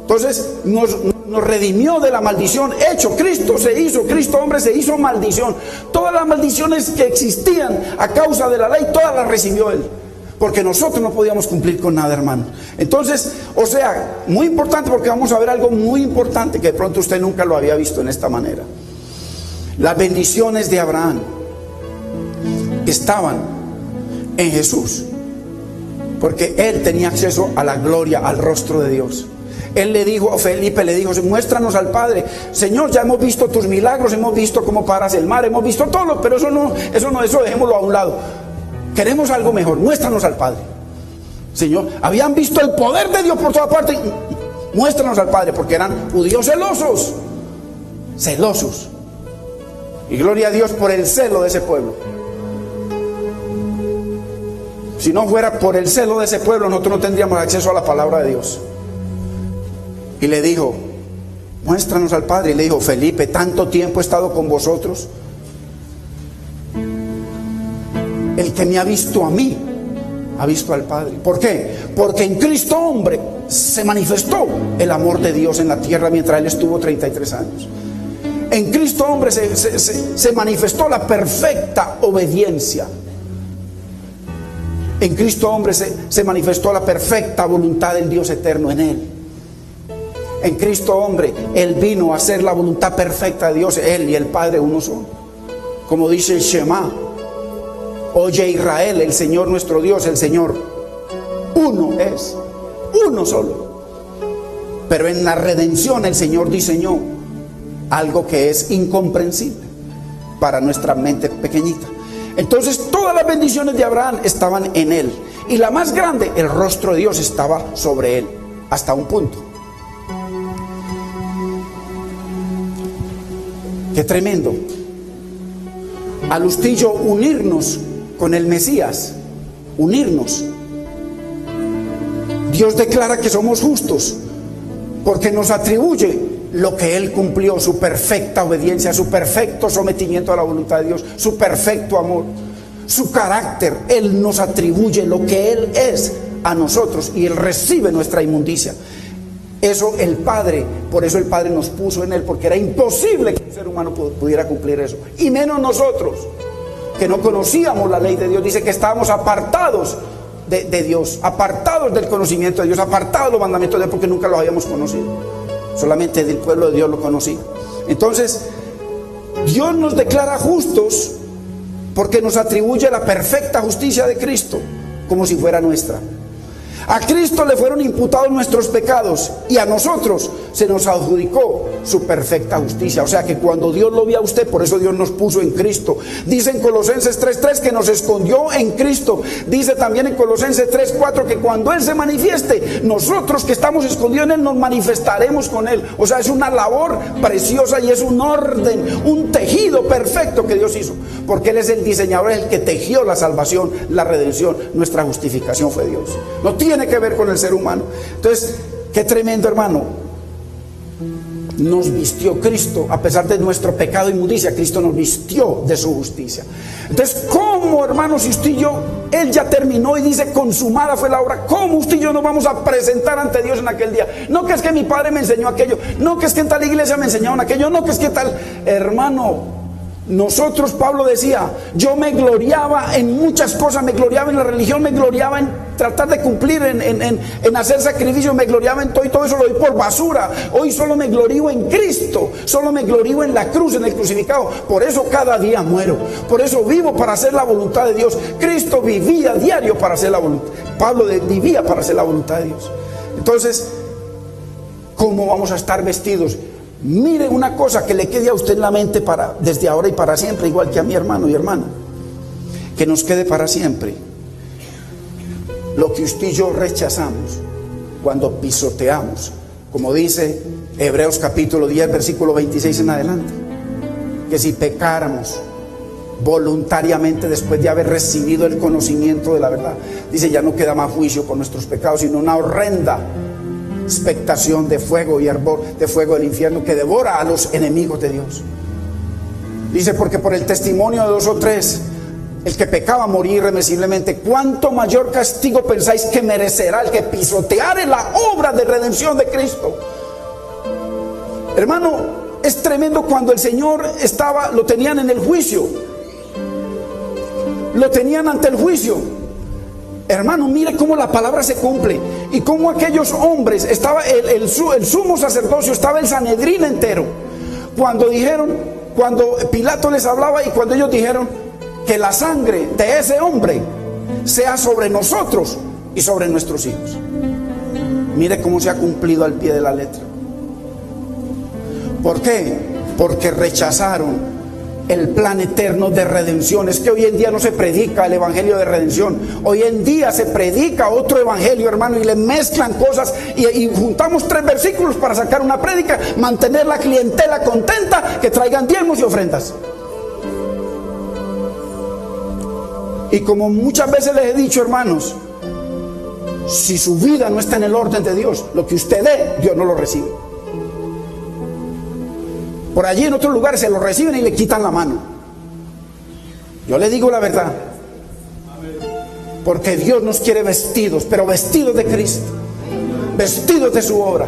Entonces nos redimió de la maldición. Cristo hombre se hizo maldición. Todas las maldiciones que existían a causa de la ley, todas las recibió Él. Porque nosotros no podíamos cumplir con nada, hermano. Entonces, o sea, muy importante, porque vamos a ver algo muy importante que de pronto usted nunca lo había visto en esta manera. Las bendiciones de Abraham estaban en Jesús, porque Él tenía acceso a la gloria, al rostro de Dios. Él le dijo a Felipe, muéstranos al Padre. Señor, ya hemos visto tus milagros, hemos visto cómo paras el mar, hemos visto todo, pero eso dejémoslo a un lado. Queremos algo mejor, muéstranos al Padre. Señor, habían visto el poder de Dios por toda parte. Muéstranos al Padre, porque eran judíos celosos. Y gloria a Dios por el celo de ese pueblo. Si no fuera por el celo de ese pueblo, nosotros no tendríamos acceso a la palabra de Dios. Y le dijo, muéstranos al Padre. Y le dijo, Felipe, tanto tiempo he estado con vosotros. El que me ha visto a mí, ha visto al Padre. ¿Por qué? Porque en Cristo hombre se manifestó el amor de Dios en la tierra mientras Él estuvo 33 años. En Cristo hombre se manifestó la perfecta obediencia. En Cristo hombre se manifestó la perfecta voluntad del Dios eterno en Él. En Cristo hombre, Él vino a hacer la voluntad perfecta de Dios. Él y el Padre uno son. Como dice el Shema: oye Israel, el Señor nuestro Dios, el Señor uno es, uno solo. Pero en la redención el Señor diseñó algo que es incomprensible para nuestra mente pequeñita. Entonces todas las bendiciones de Abraham estaban en Él. Y la más grande, el rostro de Dios estaba sobre Él, hasta un punto. Qué tremendo. Al usted y yo unirnos con el Mesías, unirnos, Dios declara que somos justos, porque nos atribuye lo que Él cumplió, su perfecta obediencia, su perfecto sometimiento a la voluntad de Dios, su perfecto amor, su carácter. Él nos atribuye lo que Él es a nosotros y Él recibe nuestra inmundicia. Eso el Padre, por eso el Padre nos puso en Él, porque era imposible que un ser humano pudiera cumplir eso, y menos nosotros, que no conocíamos la ley de Dios. Dice que estábamos apartados de Dios, apartados del conocimiento de Dios, apartados de los mandamientos de Dios, porque nunca los habíamos conocido. Solamente del pueblo de Dios lo conocía. Entonces, Dios nos declara justos porque nos atribuye la perfecta justicia de Cristo, como si fuera nuestra. A Cristo le fueron imputados nuestros pecados y a nosotros se nos adjudicó su perfecta justicia. O sea que cuando Dios lo vio a usted, por eso Dios nos puso en Cristo. Dice en Colosenses 3:3 que nos escondió en Cristo. Dice también en Colosenses 3:4 que cuando Él se manifieste, nosotros que estamos escondidos en Él nos manifestaremos con Él. O sea, es una labor preciosa y es un orden, un tejido perfecto que Dios hizo. Porque Él es el diseñador, el que tejió la salvación, la redención. Nuestra justificación fue Dios. No tiene que ver con el ser humano. Entonces, qué tremendo, hermano. Nos vistió Cristo, a pesar de nuestro pecado e inmundicia, Cristo nos vistió de su justicia. Entonces, ¿cómo, hermano, si usted y yo, Él ya terminó y dice consumada fue la obra, cómo usted y yo nos vamos a presentar ante Dios en aquel día? No que es que mi padre me enseñó aquello, no que es que en tal iglesia me enseñaron aquello, no que es que tal, hermano. Nosotros, Pablo decía, yo me gloriaba en muchas cosas, me gloriaba en la religión, me gloriaba en tratar de cumplir, en hacer sacrificios, me gloriaba en todo, y todo eso lo doy por basura. Hoy solo me glorío en Cristo, solo me glorío en la cruz, en el crucificado. Por eso cada día muero, por eso vivo para hacer la voluntad de Dios. Cristo vivía diario para hacer la voluntad, Pablo vivía para hacer la voluntad de Dios. Entonces, ¿cómo vamos a estar vestidos? Mire una cosa que le quede a usted en la mente desde ahora y para siempre, igual que a mi hermano y hermana, que nos quede para siempre lo que usted y yo rechazamos cuando pisoteamos, como dice Hebreos capítulo 10 versículo 26 en adelante, que si pecáramos voluntariamente después de haber recibido el conocimiento de la verdad, dice, ya no queda más juicio por nuestros pecados, sino una horrenda expectación de fuego y hervor, de fuego del infierno que devora a los enemigos de Dios. Dice, porque por el testimonio de 2 o 3 el que pecaba moría irremisiblemente. ¿Cuánto mayor castigo pensáis que merecerá el que pisoteare la obra de redención de Cristo? Hermano, es tremendo cuando el Señor lo tenían en el juicio, lo tenían ante el juicio. Hermano, mire cómo la palabra se cumple y cómo aquellos hombres, estaba el sumo sacerdocio, estaba el Sanedrín entero. Cuando Pilato les hablaba y cuando ellos dijeron que la sangre de ese hombre sea sobre nosotros y sobre nuestros hijos. Mire cómo se ha cumplido al pie de la letra. ¿Por qué? Porque rechazaron el plan eterno de redención. Es que hoy en día no se predica el evangelio de redención. Hoy en día se predica otro evangelio, hermano, y le mezclan cosas y juntamos 3 versículos para sacar una prédica, mantener la clientela contenta, que traigan diezmos y ofrendas. Y como muchas veces les he dicho, hermanos, si su vida no está en el orden de Dios, lo que usted dé, Dios no lo recibe. Por allí en otros lugares se lo reciben y le quitan la mano. Yo le digo la verdad, porque Dios nos quiere vestidos, pero vestidos de Cristo, vestidos de su obra.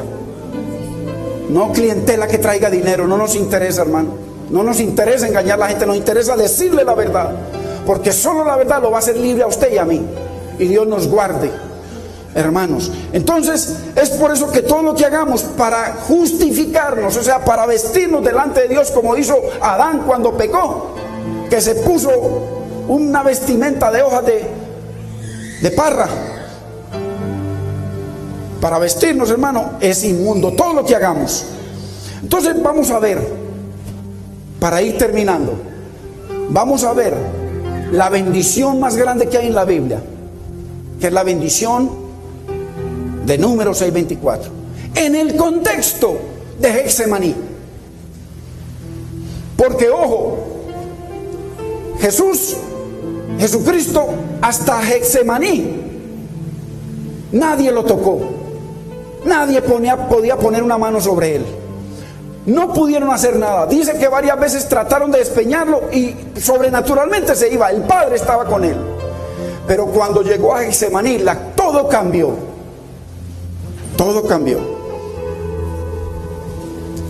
No clientela que traiga dinero, no nos interesa, hermano. No nos interesa engañar a la gente, nos interesa decirle la verdad, porque solo la verdad lo va a hacer libre a usted y a mí. Y Dios nos guarde, hermanos. Entonces es por eso que todo lo que hagamos para justificarnos, o sea, para vestirnos delante de Dios, como hizo Adán cuando pecó, que se puso una vestimenta de hojas de parra para vestirnos, hermano, es inmundo todo lo que hagamos. Entonces vamos a ver, para ir terminando, vamos a ver la bendición más grande que hay en la Biblia, que es la bendición de Números 6:24, en el contexto de Getsemaní. Porque ojo, Jesucristo hasta Getsemaní nadie lo tocó, nadie podía poner una mano sobre él. No pudieron hacer nada. Dice que varias veces trataron de despeñarlo y sobrenaturalmente se iba. El Padre estaba con él. Pero cuando llegó a Getsemaní, todo cambió. Todo cambió.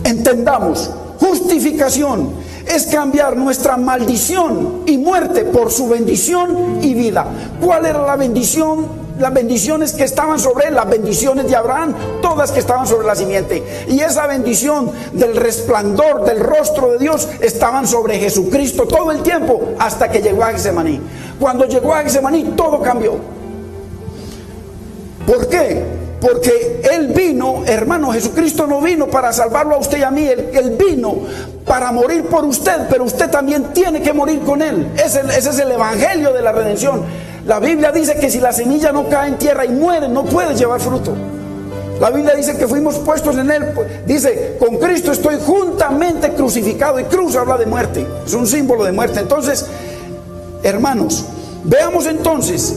Entendamos, justificación es cambiar nuestra maldición y muerte por su bendición y vida. ¿Cuál era la bendición? Las bendiciones que estaban sobre él, las bendiciones de Abraham, todas que estaban sobre la simiente. Y esa bendición del resplandor del rostro de Dios estaban sobre Jesucristo todo el tiempo hasta que llegó a Getsemaní. Cuando llegó a Getsemaní, todo cambió. ¿Por qué? Porque Él vino, hermano, Jesucristo no vino para salvarlo a usted y a mí. Él vino para morir por usted, pero usted también tiene que morir con Él. Ese es el evangelio de la redención. La Biblia dice que si la semilla no cae en tierra y muere, no puede llevar fruto. La Biblia dice que fuimos puestos en Él. Dice, con Cristo estoy juntamente crucificado. Y cruz habla de muerte, es un símbolo de muerte. Entonces, hermanos, veamos entonces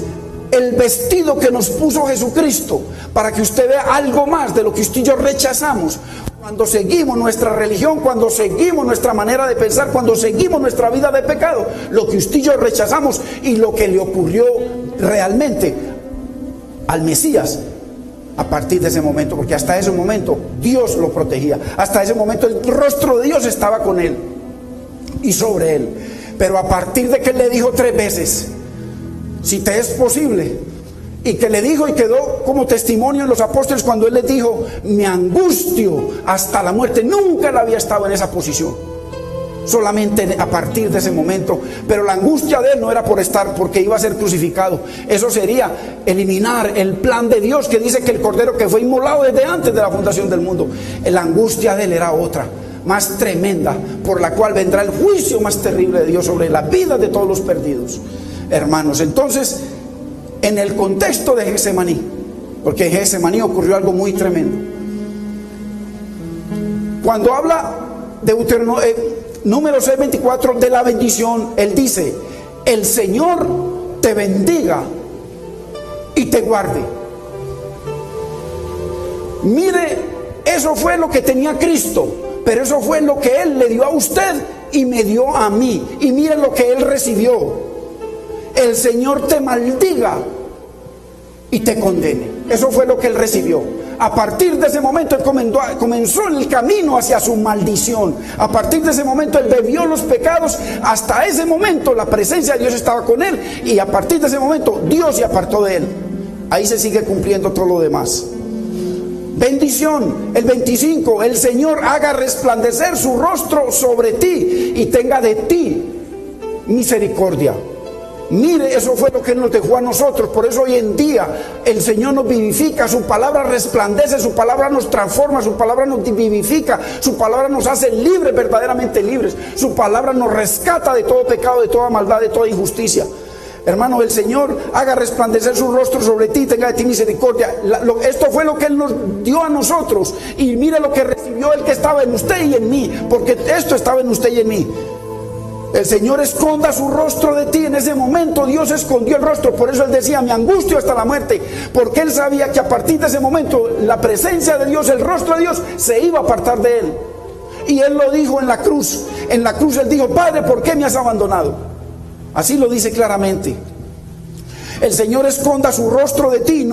el vestido que nos puso Jesucristo, para que usted vea algo más de lo que usted y yo rechazamos cuando seguimos nuestra religión, cuando seguimos nuestra manera de pensar, cuando seguimos nuestra vida de pecado. Lo que usted y yo rechazamos y lo que le ocurrió realmente al Mesías a partir de ese momento, porque hasta ese momento Dios lo protegía, hasta ese momento el rostro de Dios estaba con él y sobre él. Pero a partir de que él le dijo 3 veces, si te es posible, y que le dijo y quedó como testimonio en los apóstoles cuando él les dijo, me angustio hasta la muerte. Nunca él había estado en esa posición, solamente a partir de ese momento. Pero la angustia de él no era porque iba a ser crucificado. Eso sería eliminar el plan de Dios, que dice que el cordero que fue inmolado desde antes de la fundación del mundo. La angustia de él era otra, más tremenda, por la cual vendrá el juicio más terrible de Dios sobre la vida de todos los perdidos. Hermanos, entonces, en el contexto de Getsemaní, porque en Getsemaní ocurrió algo muy tremendo. Cuando habla de Número 6:24 de la bendición, él dice, el Señor te bendiga y te guarde. Mire, eso fue lo que tenía Cristo, pero eso fue lo que Él le dio a usted y me dio a mí. Y mire lo que Él recibió. El Señor te maldiga y te condene. Eso fue lo que Él recibió. A partir de ese momento Él comenzó el camino hacia su maldición. A partir de ese momento Él bebió los pecados. Hasta ese momento la presencia de Dios estaba con Él, y a partir de ese momento Dios se apartó de Él. Ahí se sigue cumpliendo todo lo demás. Bendición, el 25, el Señor haga resplandecer su rostro sobre ti y tenga de ti misericordia. Mire, eso fue lo que Él nos dejó a nosotros. Por eso hoy en día el Señor nos vivifica, su palabra resplandece, su palabra nos transforma, su palabra nos vivifica, su palabra nos hace libres, verdaderamente libres. Su palabra nos rescata de todo pecado, de toda maldad, de toda injusticia. Hermano, el Señor haga resplandecer su rostro sobre ti, tenga de ti misericordia. Esto fue lo que Él nos dio a nosotros. Y mire lo que recibió el que estaba en usted y en mí, porque esto estaba en usted y en mí. El Señor esconda su rostro de ti. En ese momento Dios escondió el rostro. Por eso Él decía, me angustio hasta la muerte, porque Él sabía que a partir de ese momento la presencia de Dios, el rostro de Dios, se iba a apartar de Él. Y Él lo dijo en la cruz. En la cruz Él dijo, Padre, ¿por qué me has abandonado? Así lo dice claramente. El Señor esconda su rostro de ti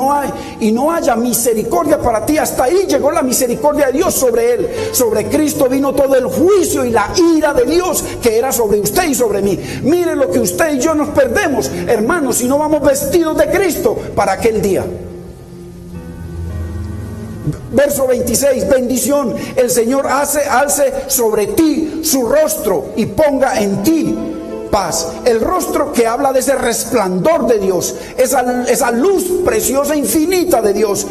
y no haya misericordia para ti. Hasta ahí llegó la misericordia de Dios sobre Él. Sobre Cristo vino todo el juicio y la ira de Dios que era sobre usted y sobre mí. Mire lo que usted y yo nos perdemos, hermanos, si no vamos vestidos de Cristo para aquel día. Verso 26, bendición, el Señor alce sobre ti su rostro y ponga en ti paz. El rostro que habla de ese resplandor de Dios, esa luz preciosa, infinita de Dios.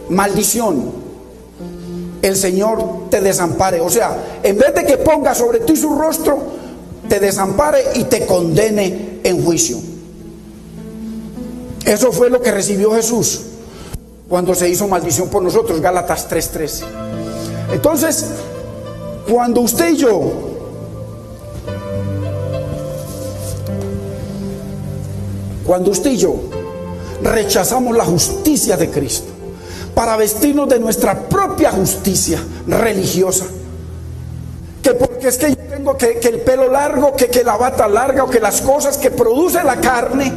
Maldición, el Señor te desampare. O sea, en vez de que ponga sobre ti su rostro, te desampare y te condene en juicio. Eso fue lo que recibió Jesús cuando se hizo maldición por nosotros. Gálatas 3:13. Entonces, cuando usted y yo rechazamos la justicia de Cristo, para vestirnos de nuestra propia justicia religiosa. Que porque es que yo tengo que el pelo largo, que la bata larga, o que las cosas que produce la carne,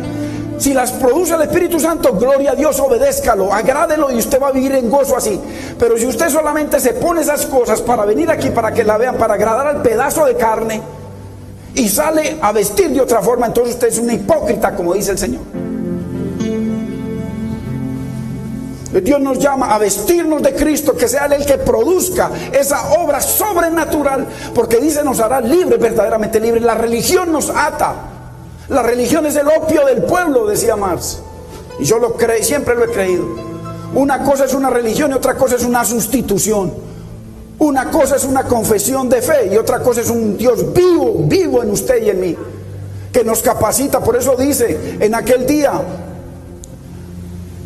si las produce el Espíritu Santo, gloria a Dios, obedézcalo, agrádelo y usted va a vivir en gozo así. Pero si usted solamente se pone esas cosas para venir aquí, para que la vean, para agradar al pedazo de carne, y sale a vestir de otra forma, entonces usted es un hipócrita, como dice el Señor. Dios nos llama a vestirnos de Cristo, que sea Él el que produzca esa obra sobrenatural, porque dice nos hará libres, verdaderamente libres. La religión nos ata. La religión es el opio del pueblo, decía Marx, y yo lo creí, siempre lo he creído. Una cosa es una religión y otra cosa es una sustitución. Una cosa es una confesión de fe y otra cosa es un Dios vivo en usted y en mí, que nos capacita. Por eso dice en aquel día,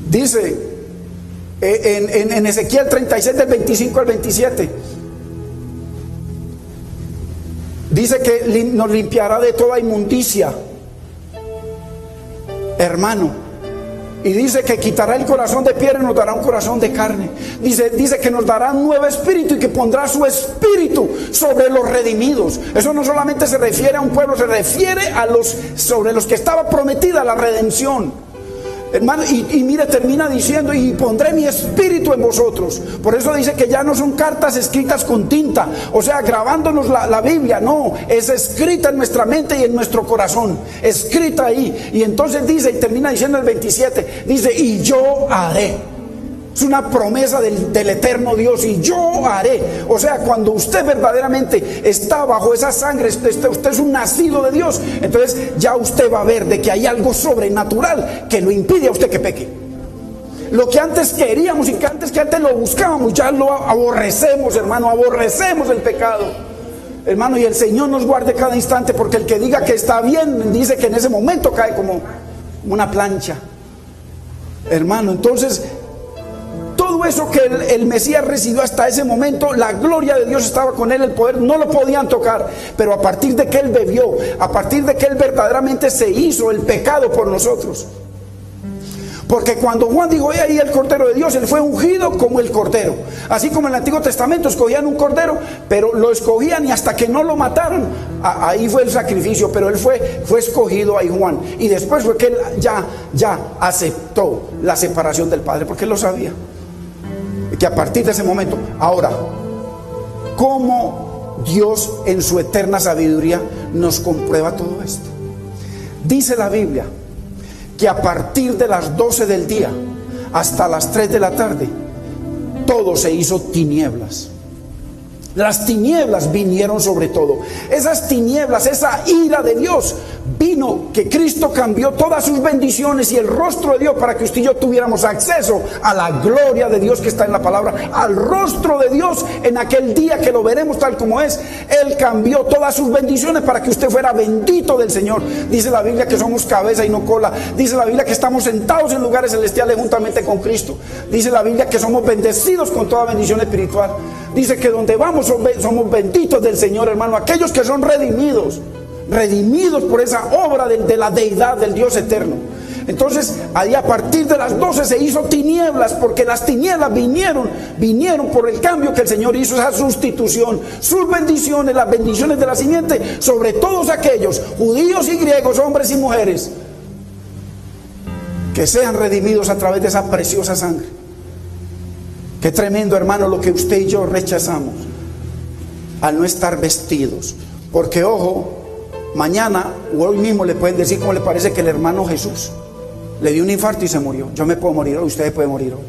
dice en Ezequiel 36 del 25 al 27, dice que nos limpiará de toda inmundicia, hermano. Y dice que quitará el corazón de piedra y nos dará un corazón de carne. Dice que nos dará un nuevo espíritu y que pondrá su espíritu sobre los redimidos. Eso no solamente se refiere a un pueblo, se refiere a sobre los que estaba prometida la redención. Hermano, y mire, termina diciendo, y pondré mi espíritu en vosotros. Por eso dice que ya no son cartas escritas con tinta, o sea, grabándonos la Biblia, no, es escrita en nuestra mente y en nuestro corazón, escrita ahí. Y entonces dice, y termina diciendo el 27, dice, y yo haré. Es una promesa del eterno Dios, y yo haré. O sea, cuando usted verdaderamente está bajo esa sangre, usted es un nacido de Dios, entonces ya usted va a ver de que hay algo sobrenatural que lo impide a usted que peque. Lo que antes queríamos y que antes lo buscábamos, ya lo aborrecemos, hermano, aborrecemos el pecado. Hermano, y el Señor nos guarde cada instante, porque el que diga que está bien, dice que en ese momento cae como una plancha. Hermano, entonces todo eso que el Mesías recibió hasta ese momento, la gloria de Dios estaba con él, el poder, no lo podían tocar. Pero a partir de que él bebió, a partir de que él verdaderamente se hizo el pecado por nosotros. Porque cuando Juan dijo, he ahí el Cordero de Dios, él fue ungido como el Cordero. Así como en el Antiguo Testamento escogían un Cordero, pero lo escogían y hasta que no lo mataron, ahí fue el sacrificio. Pero él fue escogido ahí, Juan. Y después fue que él ya aceptó la separación del Padre, porque él lo sabía. Que a partir de ese momento, ahora, ¿cómo Dios en su eterna sabiduría nos comprueba todo esto? Dice la Biblia que a partir de las 12 del día hasta las 3 de la tarde, todo se hizo tinieblas. Las tinieblas vinieron sobre todo. Esas tinieblas, esa ira de Dios vino, que Cristo cambió todas sus bendiciones y el rostro de Dios para que usted y yo tuviéramos acceso a la gloria de Dios que está en la palabra, al rostro de Dios en aquel día que lo veremos tal como es. Él cambió todas sus bendiciones para que usted fuera bendito del Señor. Dice la Biblia que somos cabeza y no cola. Dice la Biblia que estamos sentados en lugares celestiales juntamente con Cristo. Dice la Biblia que somos bendecidos con toda bendición espiritual. Dice que donde vamos somos benditos del Señor, hermano. Aquellos que son redimidos por esa obra de la deidad del Dios eterno. Entonces, ahí a partir de las 12 se hizo tinieblas, porque las tinieblas vinieron por el cambio que el Señor hizo, esa sustitución. Sus bendiciones, las bendiciones de la simiente, sobre todos aquellos, judíos y griegos, hombres y mujeres, que sean redimidos a través de esa preciosa sangre. Qué tremendo, hermano, lo que usted y yo rechazamos al no estar vestidos. Porque, ojo, mañana o hoy mismo le pueden decir cómo le parece que el hermano Jesús le dio un infarto y se murió. Yo me puedo morir hoy, ustedes pueden morir hoy.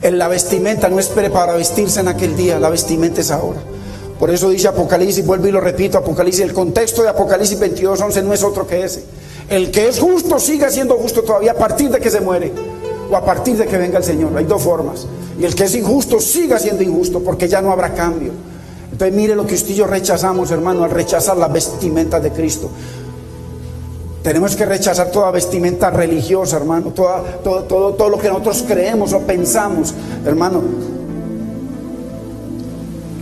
En la vestimenta, no espere para vestirse en aquel día, la vestimenta es ahora. Por eso dice Apocalipsis, vuelvo y lo repito, Apocalipsis, el contexto de Apocalipsis 22:11 no es otro que ese. El que es justo siga siendo justo todavía a partir de que se muere, o a partir de que venga el Señor. Hay dos formas. Y el que es injusto siga siendo injusto, porque ya no habrá cambio. Entonces mire lo que usted y yo rechazamos, hermano, al rechazar las vestimentas de Cristo. Tenemos que rechazar toda vestimenta religiosa, hermano, todo lo que nosotros creemos o pensamos, hermano.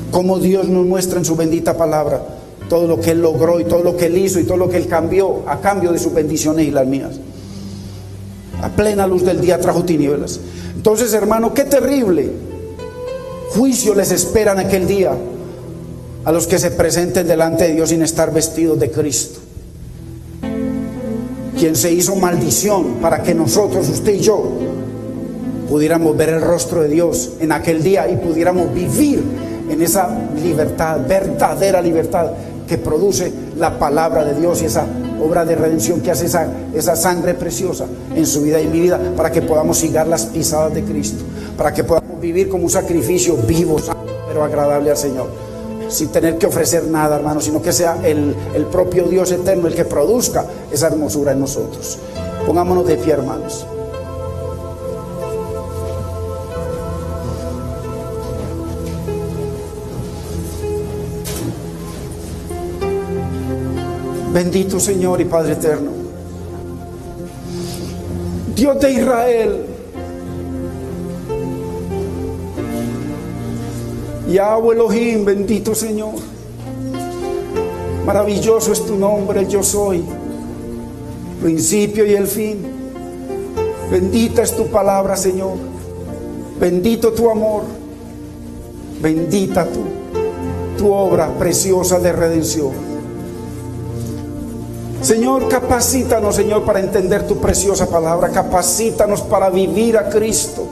Como Dios nos muestra en su bendita palabra todo lo que Él logró y todo lo que Él hizo y todo lo que Él cambió a cambio de sus bendiciones y las mías. A plena luz del día trajo tinieblas. Entonces, hermano, qué terrible juicio les espera en aquel día a los que se presenten delante de Dios sin estar vestidos de Cristo, quien se hizo maldición para que nosotros, usted y yo, pudiéramos ver el rostro de Dios en aquel día y pudiéramos vivir en esa libertad, verdadera libertad que produce la palabra de Dios y esa obra de redención que hace esa sangre preciosa en su vida y mi vida, para que podamos seguir las pisadas de Cristo, para que podamos vivir como un sacrificio vivo, santo, pero agradable al Señor, sin tener que ofrecer nada, hermano, sino que sea el propio Dios eterno el que produzca esa hermosura en nosotros. Pongámonos de pie, hermanos. Bendito Señor y Padre eterno, Dios de Israel, Yahweh Elohim, bendito Señor, maravilloso es tu nombre, el yo soy, principio y el fin. Bendita es tu palabra, Señor, bendito tu amor, bendita tu obra preciosa de redención. Señor, capacítanos, Señor, para entender tu preciosa palabra. Capacítanos para vivir a Cristo.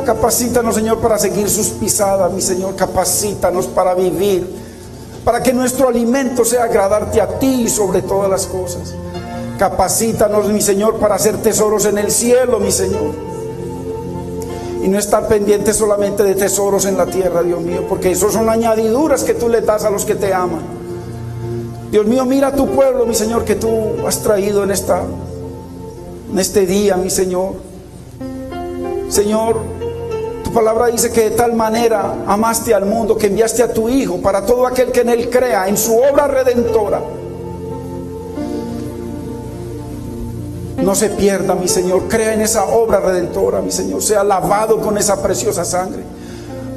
Capacítanos, Señor, para seguir sus pisadas, mi Señor. Capacítanos para vivir, para que nuestro alimento sea agradarte a ti sobre todas las cosas. Capacítanos, mi Señor, para hacer tesoros en el cielo, mi Señor, y no estar pendientes solamente de tesoros en la tierra, Dios mío, porque esos son añadiduras que tú le das a los que te aman. Dios mío, mira a tu pueblo, mi Señor, que tú has traído en este día, mi Señor. Señor, tu palabra dice que de tal manera amaste al mundo que enviaste a tu Hijo para todo aquel que en Él crea, en su obra redentora, no se pierda, mi Señor. Crea en esa obra redentora, mi Señor. Sea lavado con esa preciosa sangre.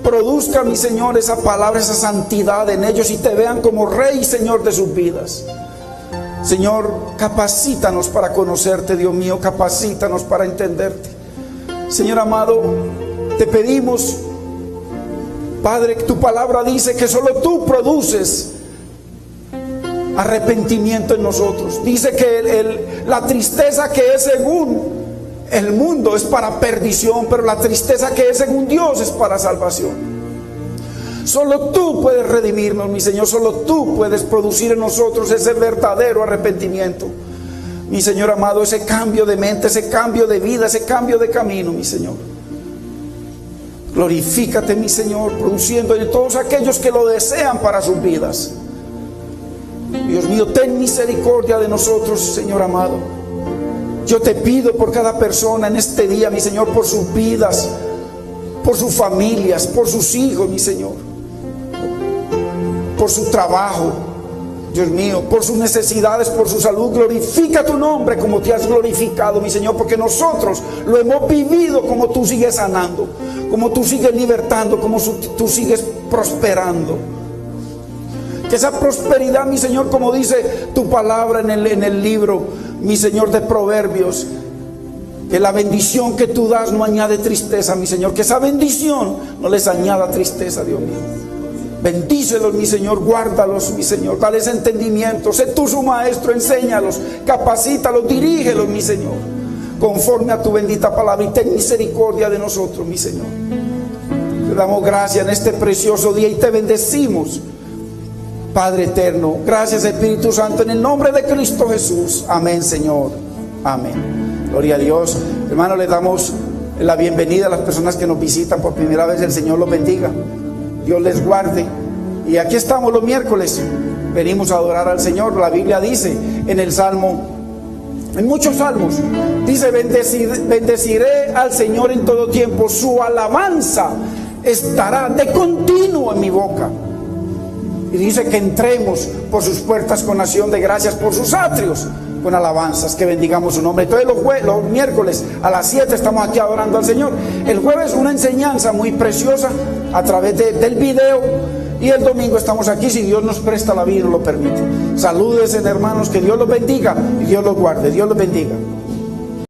Produzca, mi Señor, esa palabra, esa santidad en ellos y te vean como Rey y Señor de sus vidas. Señor, capacítanos para conocerte, Dios mío. Capacítanos para entenderte. Señor amado, te pedimos, Padre, que tu palabra dice que solo tú produces arrepentimiento en nosotros. Dice que la tristeza que es según el mundo es para perdición, pero la tristeza que es según Dios es para salvación. Solo tú puedes redimirnos, mi Señor. Solo tú puedes producir en nosotros ese verdadero arrepentimiento, mi Señor amado, ese cambio de mente, ese cambio de vida, ese cambio de camino, mi Señor. Glorifícate, mi Señor, produciendo en todos aquellos que lo desean para sus vidas. Dios mío, ten misericordia de nosotros, Señor amado. Yo te pido por cada persona en este día, mi Señor, por sus vidas, por sus familias, por sus hijos, mi Señor, por su trabajo, Dios mío, por sus necesidades, por su salud. Glorifica tu nombre como te has glorificado, mi Señor, porque nosotros lo hemos vivido como tú sigues sanando, como tú sigues libertando, como tú sigues prosperando. Que esa prosperidad, mi Señor, como dice tu palabra en el libro, mi Señor, de Proverbios, que la bendición que tú das no añade tristeza, mi Señor. Que esa bendición no les añada tristeza, Dios mío. Bendícelos, mi Señor, guárdalos, mi Señor. Dales entendimiento, sé tú su maestro, enséñalos, capacítalos, dirígelos, mi Señor, conforme a tu bendita palabra, y ten misericordia de nosotros, mi Señor. Te damos gracias en este precioso día y te bendecimos, Padre eterno. Gracias, Espíritu Santo, en el nombre de Cristo Jesús. Amén, Señor. Amén. Gloria a Dios. Hermanos, le damos la bienvenida a las personas que nos visitan por primera vez. El Señor los bendiga, Dios les guarde. Y aquí estamos los miércoles, venimos a adorar al Señor. La Biblia dice en el Salmo, en muchos salmos, dice: bendeciré al Señor en todo tiempo, su alabanza estará de continuo en mi boca. Y dice que entremos por sus puertas con acción de gracias, por sus atrios con alabanzas, que bendigamos su nombre. Entonces los miércoles a las 7 estamos aquí adorando al Señor. El jueves una enseñanza muy preciosa a través del video, y el domingo estamos aquí, si Dios nos presta la vida y nos lo permite. Salúdense, hermanos, que Dios los bendiga y Dios los guarde. Dios los bendiga.